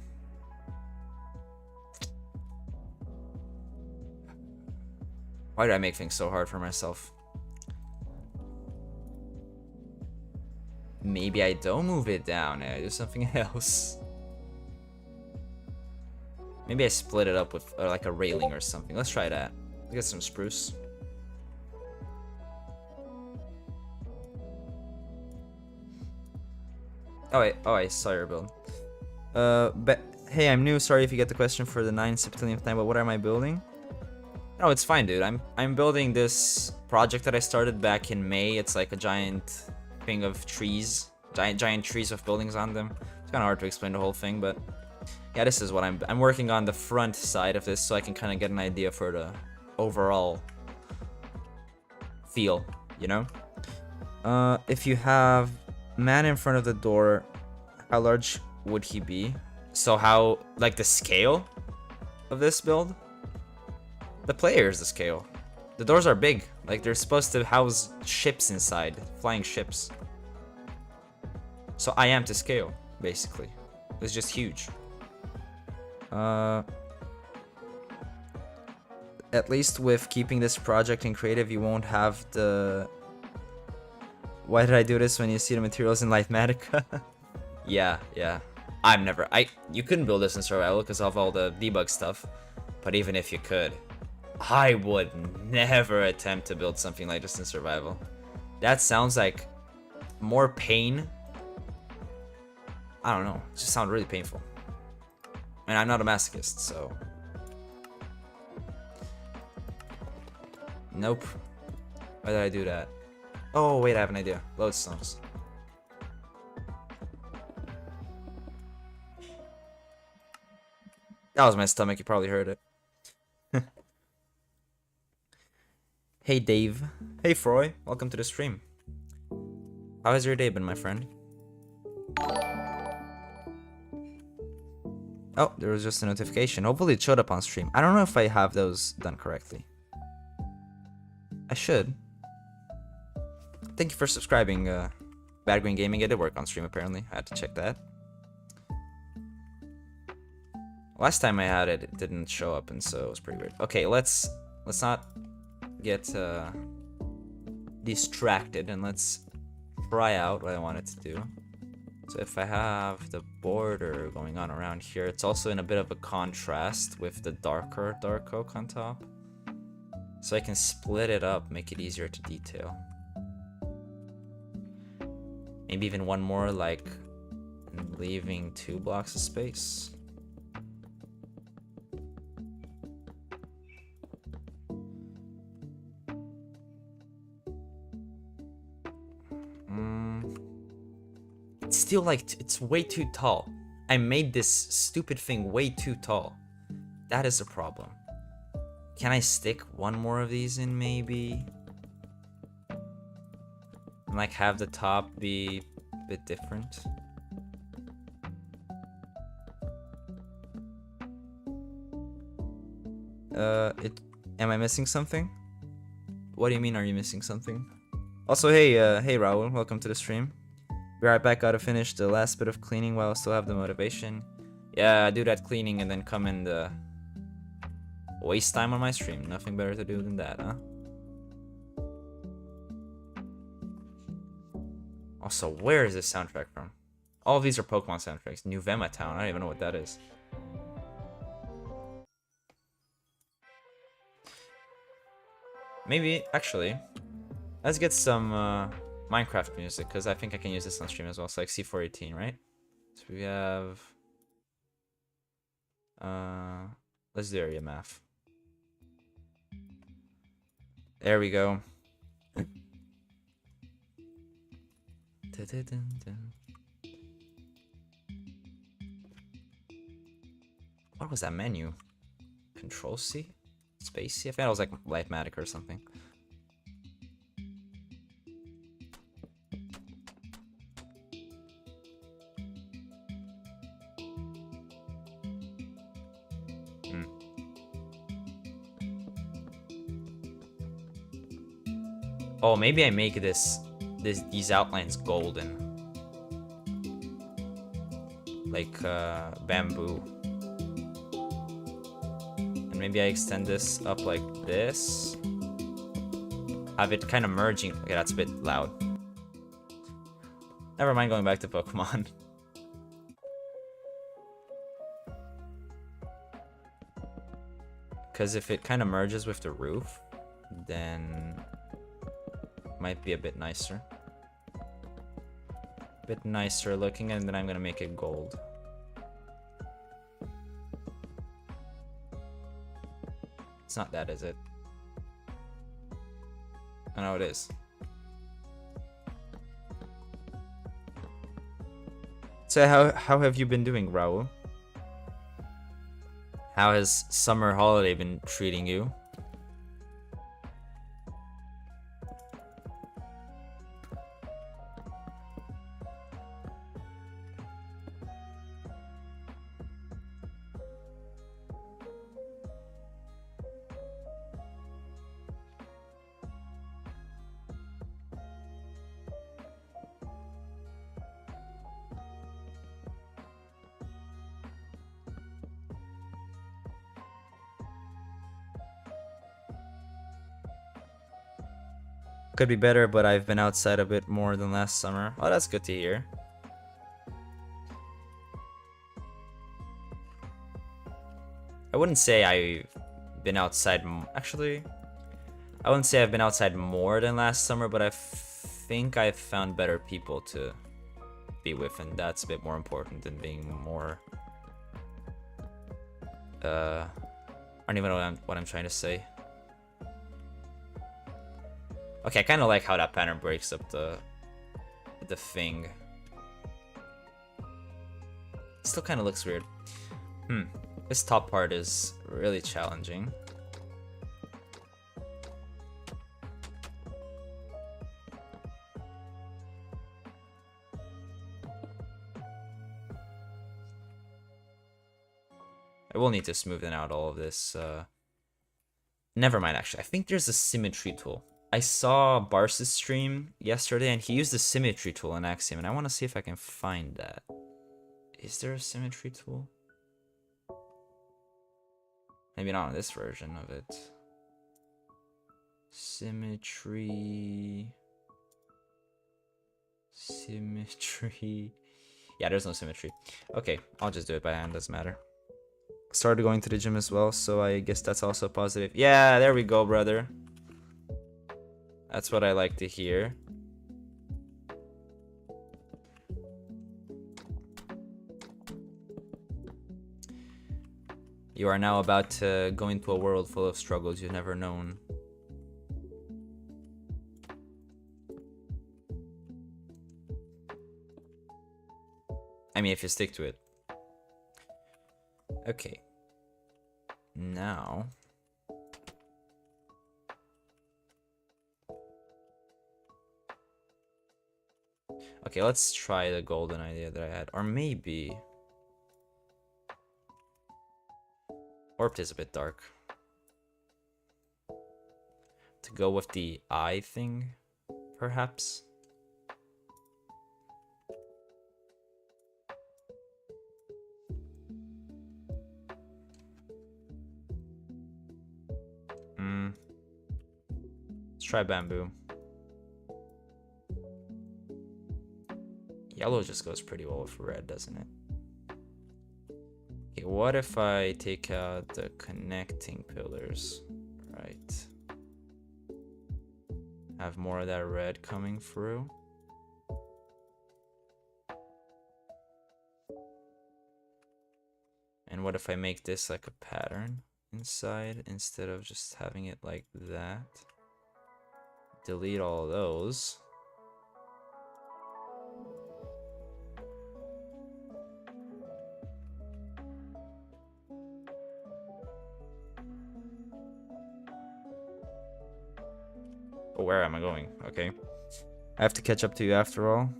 why do I make things so hard for myself? Maybe I don't move it down and I do something else. Maybe I split it up with like a railing or something. Let's try that. Let's get some spruce. Oh, I saw your build. But hey, I'm new. Sorry if you get the question for the 9 septillionth time. But what am I building? No, it's fine, dude. I'm building this project that I started back in May. It's like a giant thing of trees, giant trees with buildings on them. It's kind of hard to explain the whole thing, but yeah, this is what I'm working on the front side of this, so I can kind of get an idea for the overall feel, you know. If you have man in front of the door, how large would he be? So how, like, the scale of this build? The player is the scale. The doors are big. Like, they're supposed to house ships inside, flying ships. So I am to scale, basically. It's just huge. At least with keeping this project in creative, you won't have the... Why did I do this when you see the materials in Lithematica? Yeah. You couldn't build this in survival because of all the debug stuff. But even if you could, I would never attempt to build something like this in survival. That sounds like more pain. I don't know. It just sounds really painful. And I'm not a masochist, so... Nope. Why did I do that? Oh, wait, I have an idea. Lodestones. That was my stomach, you probably heard it. Hey, Dave. Hey, Froy. Welcome to the stream. How has your day been, my friend? Oh, there was just a notification. Hopefully it showed up on stream. I don't know if I have those done correctly. I should. Thank you for subscribing, Bad Green Gaming. It did work on stream, apparently. I had to check that. Last time I had it, it didn't show up, and so it was pretty weird. Okay, let's not get distracted, and let's try out what I wanted to do. So if I have the border going on around here, it's also in a bit of a contrast with the darker dark oak on top. So I can split it up, make it easier to detail. Maybe even one more, like leaving 2 blocks of space. It's still like, it's way too tall. I made this stupid thing way too tall. That is a problem. Can I stick one more of these in, maybe? And like have the top be a bit different. Am I missing something? What do you mean, are you missing something? Also, hey Raul, welcome to the stream. Be right back, gotta finish the last bit of cleaning while I still have the motivation. Yeah, do that cleaning and then come and waste time on my stream. Nothing better to do than that, huh? Also, where is this soundtrack from? All of these are Pokemon soundtracks. New Vema Town, I don't even know what that is. Maybe, actually, let's get some Minecraft music, because I think I can use this on stream as well. So like C418, right? So we have... let's do area math. There we go. What was that menu? Control C? Space C? I think it was like Lightmatic or something. Oh, maybe I make these outlines golden. Like bamboo. And maybe I extend this up like this. Have it kind of merging. Okay, that's a bit loud. Never mind going back to Pokemon. Because if it kind of merges with the roof, then might be a bit nicer. A bit nicer looking, and then I'm gonna make it gold. It's not that, is it? I know it is. So how have you been doing, Raul? How has summer holiday been treating you? Could be better, but I've been outside a bit more than last summer. Oh, that's good to hear. I wouldn't say I've been outside. Actually, I wouldn't say I've been outside more than last summer, but I think I've found better people to be with, and that's a bit more important than being more. I don't even know what I'm trying to say. Okay, I kind of like how that pattern breaks up the thing. Still kind of looks weird. This top part is really challenging. I will need to smoothen out all of this. Never mind, actually. I think there's a symmetry tool. I saw Bars's stream yesterday, and he used the symmetry tool in Axiom, and I want to see if I can find that. Is there a symmetry tool? Maybe not on this version of it. Symmetry. Symmetry. Yeah, there's no symmetry. Okay, I'll just do it by hand, doesn't matter. Started going to the gym as well, so I guess that's also positive. Yeah, there we go, brother. That's what I like to hear. You are now about to go into a world full of struggles you've never known. I mean, if you stick to it. Okay. Now. Okay, let's try the golden idea that I had. Or maybe... Warped is a bit dark. To go with the eye thing, perhaps? Let's try bamboo. Yellow just goes pretty well with red, doesn't it? Okay, what if I take out the connecting pillars? Right. Have more of that red coming through. And what if I make this like a pattern inside instead of just having it like that? Delete all those. Oh, where am I going? Okay. I have to catch up to you after all.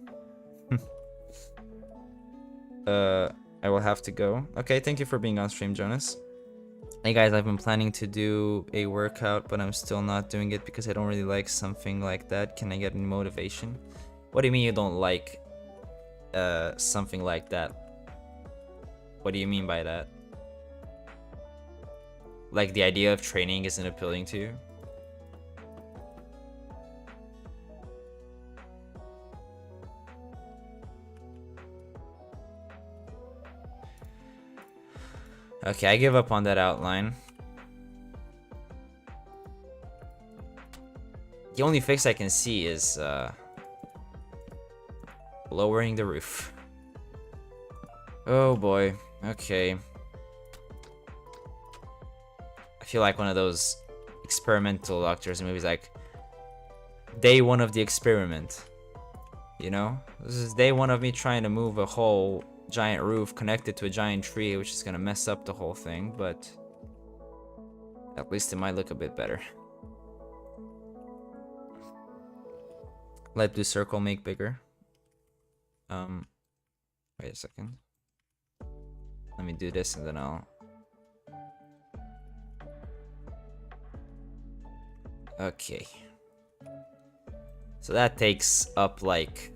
I will have to go. Okay, thank you for being on stream, Jonas. Hey guys, I've been planning to do a workout, but I'm still not doing it because I don't really like something like that. Can I get any motivation? What do you mean you don't like something like that? What do you mean by that? Like the idea of training isn't appealing to you? Okay, I give up on that outline. The only fix I can see is lowering the roof. Oh boy. Okay. I feel like one of those experimental doctors in movies, like day one of the experiment. You know? This is day one of me trying to move a whole giant roof connected to a giant tree, which is gonna mess up the whole thing, but at least it might look a bit better. Light blue circle, make bigger. Wait a second. Let me do this and then I'll... Okay. So that takes up like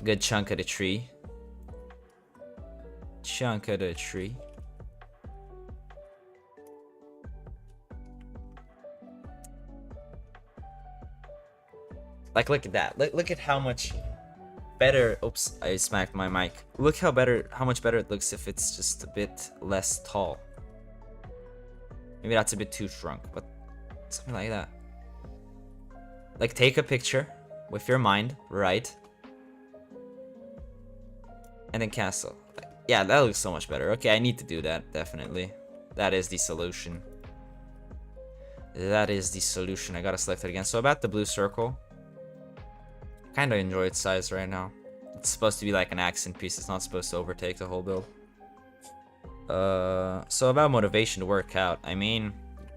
a good chunk of the tree. Chunk of the tree. Like, look at that. Look at how much better. Oops, I smacked my mic. Look how much better it looks if it's just a bit less tall. Maybe that's a bit too shrunk, but something like that. Like, take a picture with your mind, right? And then cancel. Yeah, that looks so much better. Okay, I need to do that, definitely. That is the solution. That is the solution. I gotta select it again. So about the blue circle. Kinda enjoy its size right now. It's supposed to be like an accent piece. It's not supposed to overtake the whole build. So about motivation to work out. I mean,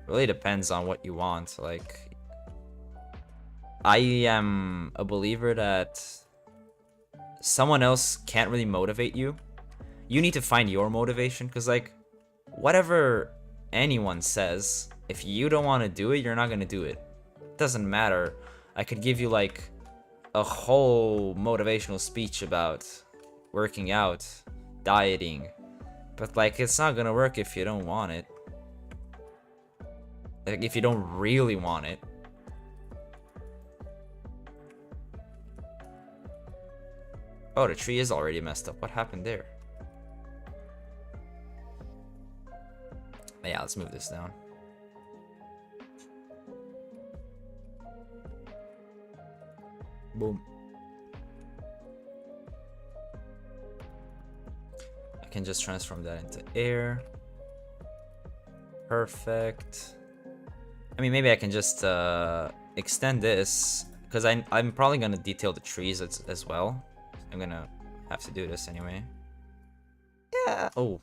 really depends on what you want. Like, I am a believer that someone else can't really motivate you. You need to find your motivation, because like whatever anyone says, if you don't want to do it, you're not going to do it. It doesn't matter. I could give you like a whole motivational speech about working out, dieting, but like it's not going to work if you don't want it. Like if you don't really want it. Oh, the tree is already messed up. What happened there? Yeah, let's move this down. Boom. I can just transform that into air. Perfect. I mean, maybe I can just extend this, because I'm probably gonna detail the trees as well. I'm gonna have to do this anyway. Yeah. Oh,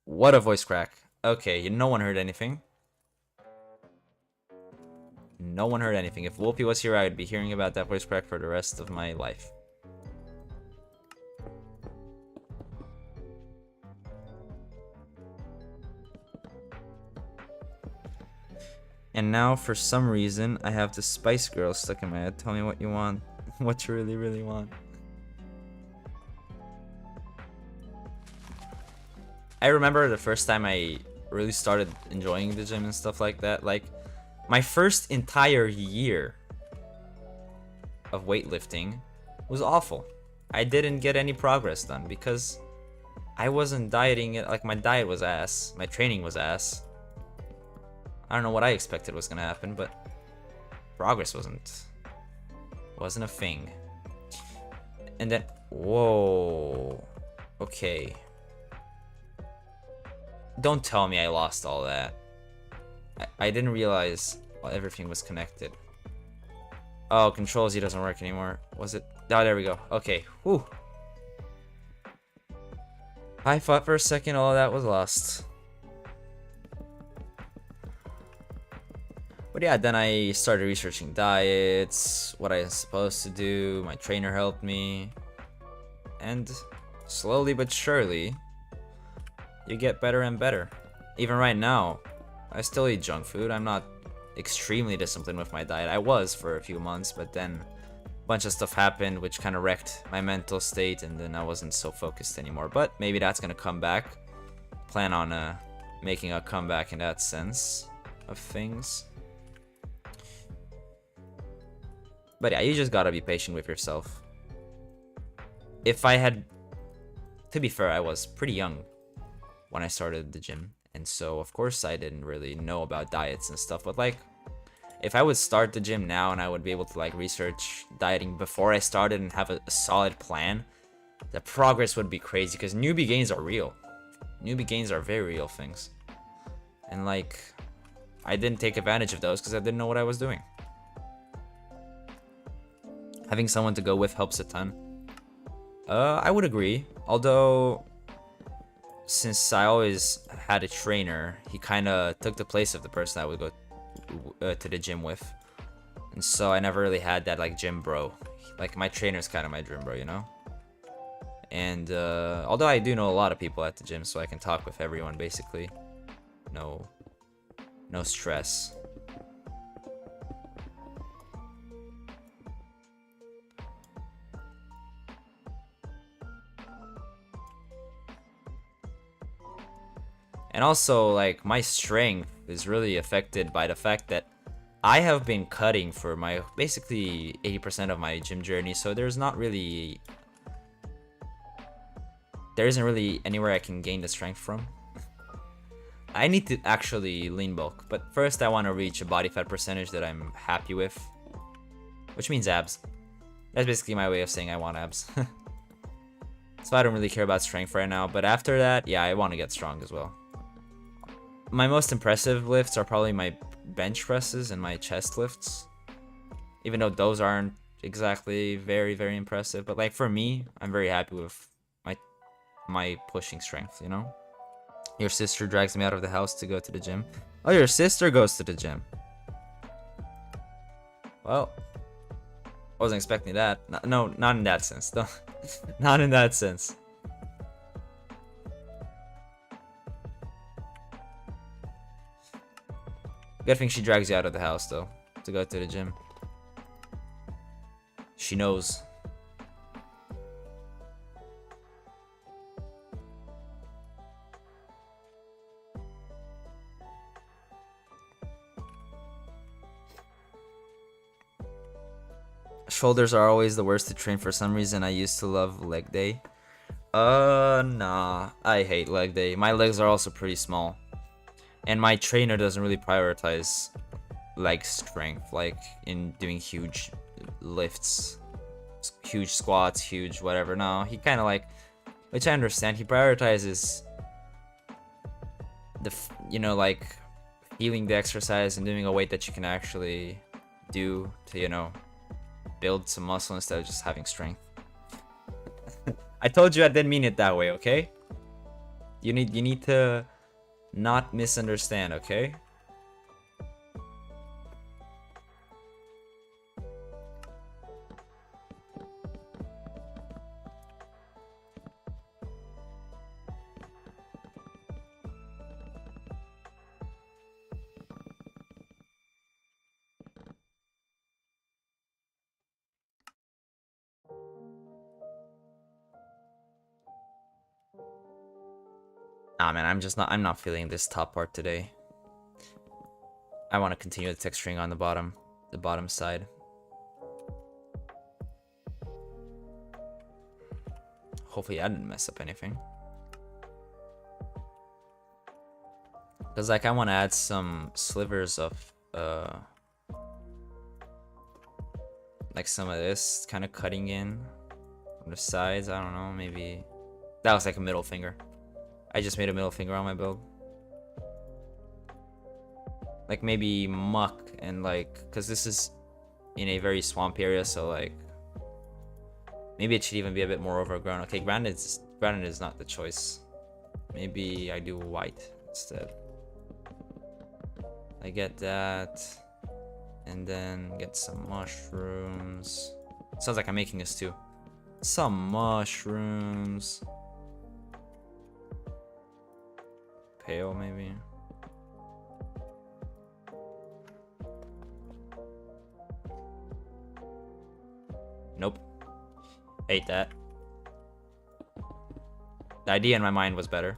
what a voice crack. Okay, no one heard anything. No one heard anything. If Wolpie was here, I would be hearing about that voice crack for the rest of my life. And now, for some reason, I have the Spice Girl stuck in my head. Tell me what you want. What you really, really want. I remember the first time I really started enjoying the gym and stuff like that. Like, my first entire year of weightlifting was awful. I didn't get any progress done because I wasn't dieting it. Like, my diet was ass. My training was ass. I don't know what I expected was gonna happen, but progress wasn't a thing. And then, whoa, okay. Don't tell me I lost all that. I didn't realize everything was connected. Oh, Control Z doesn't work anymore. Was it? Oh, there we go. Okay. Whew. I thought for a second all of that was lost. But yeah, then I started researching diets, what I was supposed to do. My trainer helped me, and slowly but surely, you get better and better. Even right now, I still eat junk food. I'm not extremely disciplined with my diet. I was for a few months, but then a bunch of stuff happened which kind of wrecked my mental state, and then I wasn't so focused anymore. But maybe that's gonna come back. Plan on making a comeback in that sense of things. But yeah, you just gotta be patient with yourself. If I had, to be fair, I was pretty young when I started the gym, and so of course I didn't really know about diets and stuff, but like, if I would start the gym now and I would be able to like research dieting before I started and have a solid plan, the progress would be crazy, because newbie gains are real. Newbie gains are very real things. And like, I didn't take advantage of those because I didn't know what I was doing. Having someone to go with helps a ton. I would agree. Although, since I always had a trainer, he kind of took the place of the person I would go to the gym with. And so I never really had that like gym bro. Like, my trainer's kind of my gym bro, you know? And although I do know a lot of people at the gym, so I can talk with everyone basically. No stress. And also, like, my strength is really affected by the fact that I have been cutting for my basically 80% of my gym journey, so there isn't really anywhere I can gain the strength from. I need to actually lean bulk, but first I want to reach a body fat percentage that I'm happy with, which means abs. That's basically my way of saying I want abs. So I don't really care about strength right now, but after that, yeah, I want to get strong as well. My most impressive lifts are probably my bench presses and my chest lifts, even though those aren't exactly very, very impressive. But like, for me, I'm very happy with my pushing strength, you know? Your sister drags me out of the house to go to the gym. Oh, your sister goes to the gym. Well, I wasn't expecting that. No, not in that sense. No, not in that sense. Good thing she drags you out of the house, though, to go to the gym. She knows. Shoulders are always the worst to train for some reason. I used to love leg day. Nah. I hate leg day. My legs are also pretty small. And my trainer doesn't really prioritize leg strength, like in doing huge lifts, huge squats, huge whatever. No, he kind of like, which I understand, he prioritizes the, you know, like feeling the exercise and doing a weight that you can actually do to, you know, build some muscle instead of just having strength. I told you I didn't mean it that way, okay? You need to not misunderstand, okay? Nah, man, I'm not feeling this top part today. I want to continue the texturing on the bottom side. Hopefully I didn't mess up anything. Cause like, I want to add some slivers of like some of this kind of cutting in from the sides. I don't know, maybe that was like a middle finger. I just made a middle finger on my build. Like maybe muck and like, cause this is in a very swamp area, so like maybe it should even be a bit more overgrown. Okay, granted is not the choice. Maybe I do white instead. I get that. And then get some mushrooms. Sounds like I'm making a stew. Some mushrooms. Pale, maybe. Nope. Hate that. The idea in my mind was better.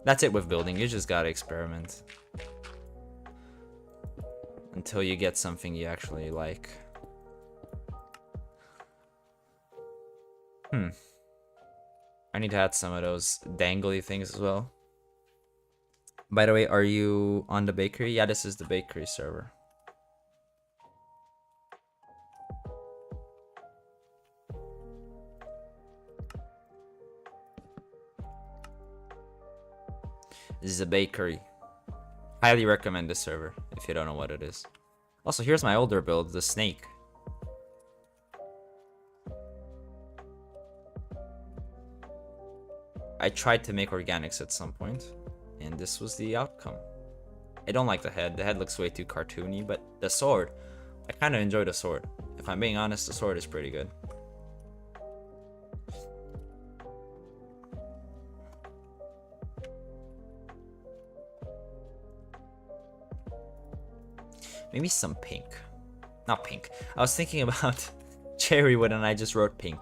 That's it with building. You just gotta experiment. Until you get something you actually like. I need to add some of those dangly things as well. By the way, are you on the bakery? Yeah, this is the bakery server. This is a bakery. Highly recommend this server if you don't know what it is. Also, here's my older build, the snake. I tried to make organics at some point, and this was the outcome. I don't like the head. The head looks way too cartoony, but the sword, I kind of enjoy the sword. If I'm being honest, the sword is pretty good. Maybe some pink. Not pink. I was thinking about cherry wood and I just wrote pink.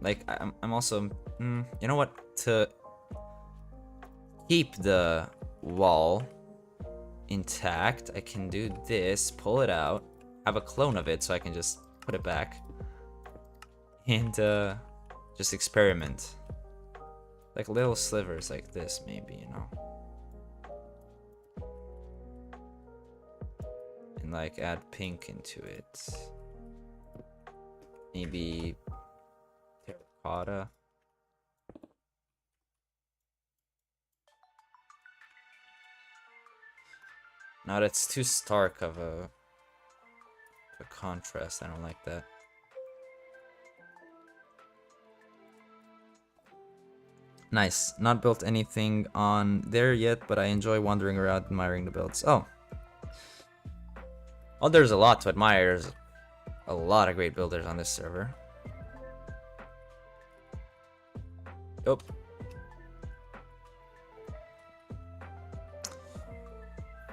Like, I'm also... you know what? To keep the wall intact, I can do this, pull it out, have a clone of it so I can just put it back. And just experiment. Like little slivers like this, maybe, you know? And like add pink into it. Maybe terracotta. No, that's too stark of a contrast. I don't like that. Nice. Not built anything on there yet, but I enjoy wandering around admiring the builds. Oh. Oh, there's a lot to admire. There's a lot of great builders on this server. Oh.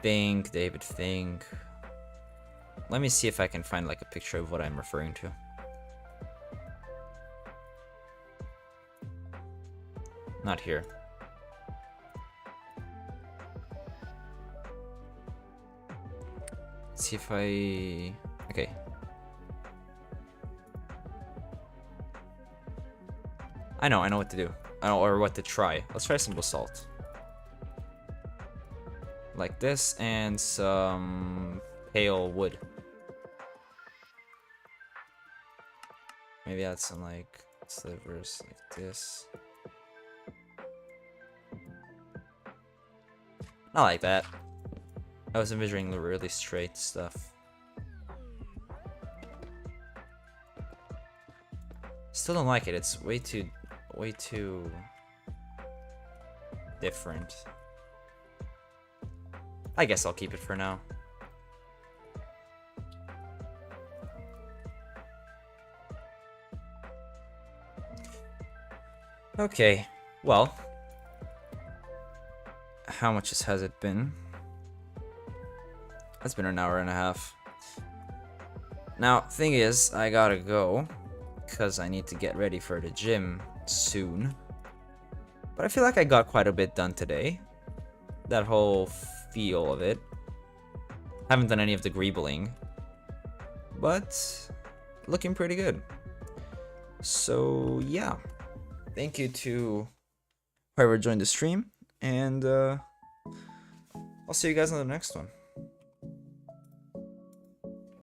Think, David, think. Let me see if I can find like a picture of what I'm referring to. Not here. Let's see if I... Okay. I know what to do. I know, or what to try. Let's try some basalt. Like this, and some pale wood. Maybe add some like slivers like this. Not like that. I was envisioning the really straight stuff. Still don't like it. It's way too different. I guess I'll keep it for now. Okay, well, how much has it been? It's been an hour and a half. Now, thing is, I gotta go because I need to get ready for the gym soon. But I feel like I got quite a bit done today. That whole feel of it. Haven't done any of the greebling, but looking pretty good. So yeah, thank you to whoever joined the stream, and I'll see you guys on the next one.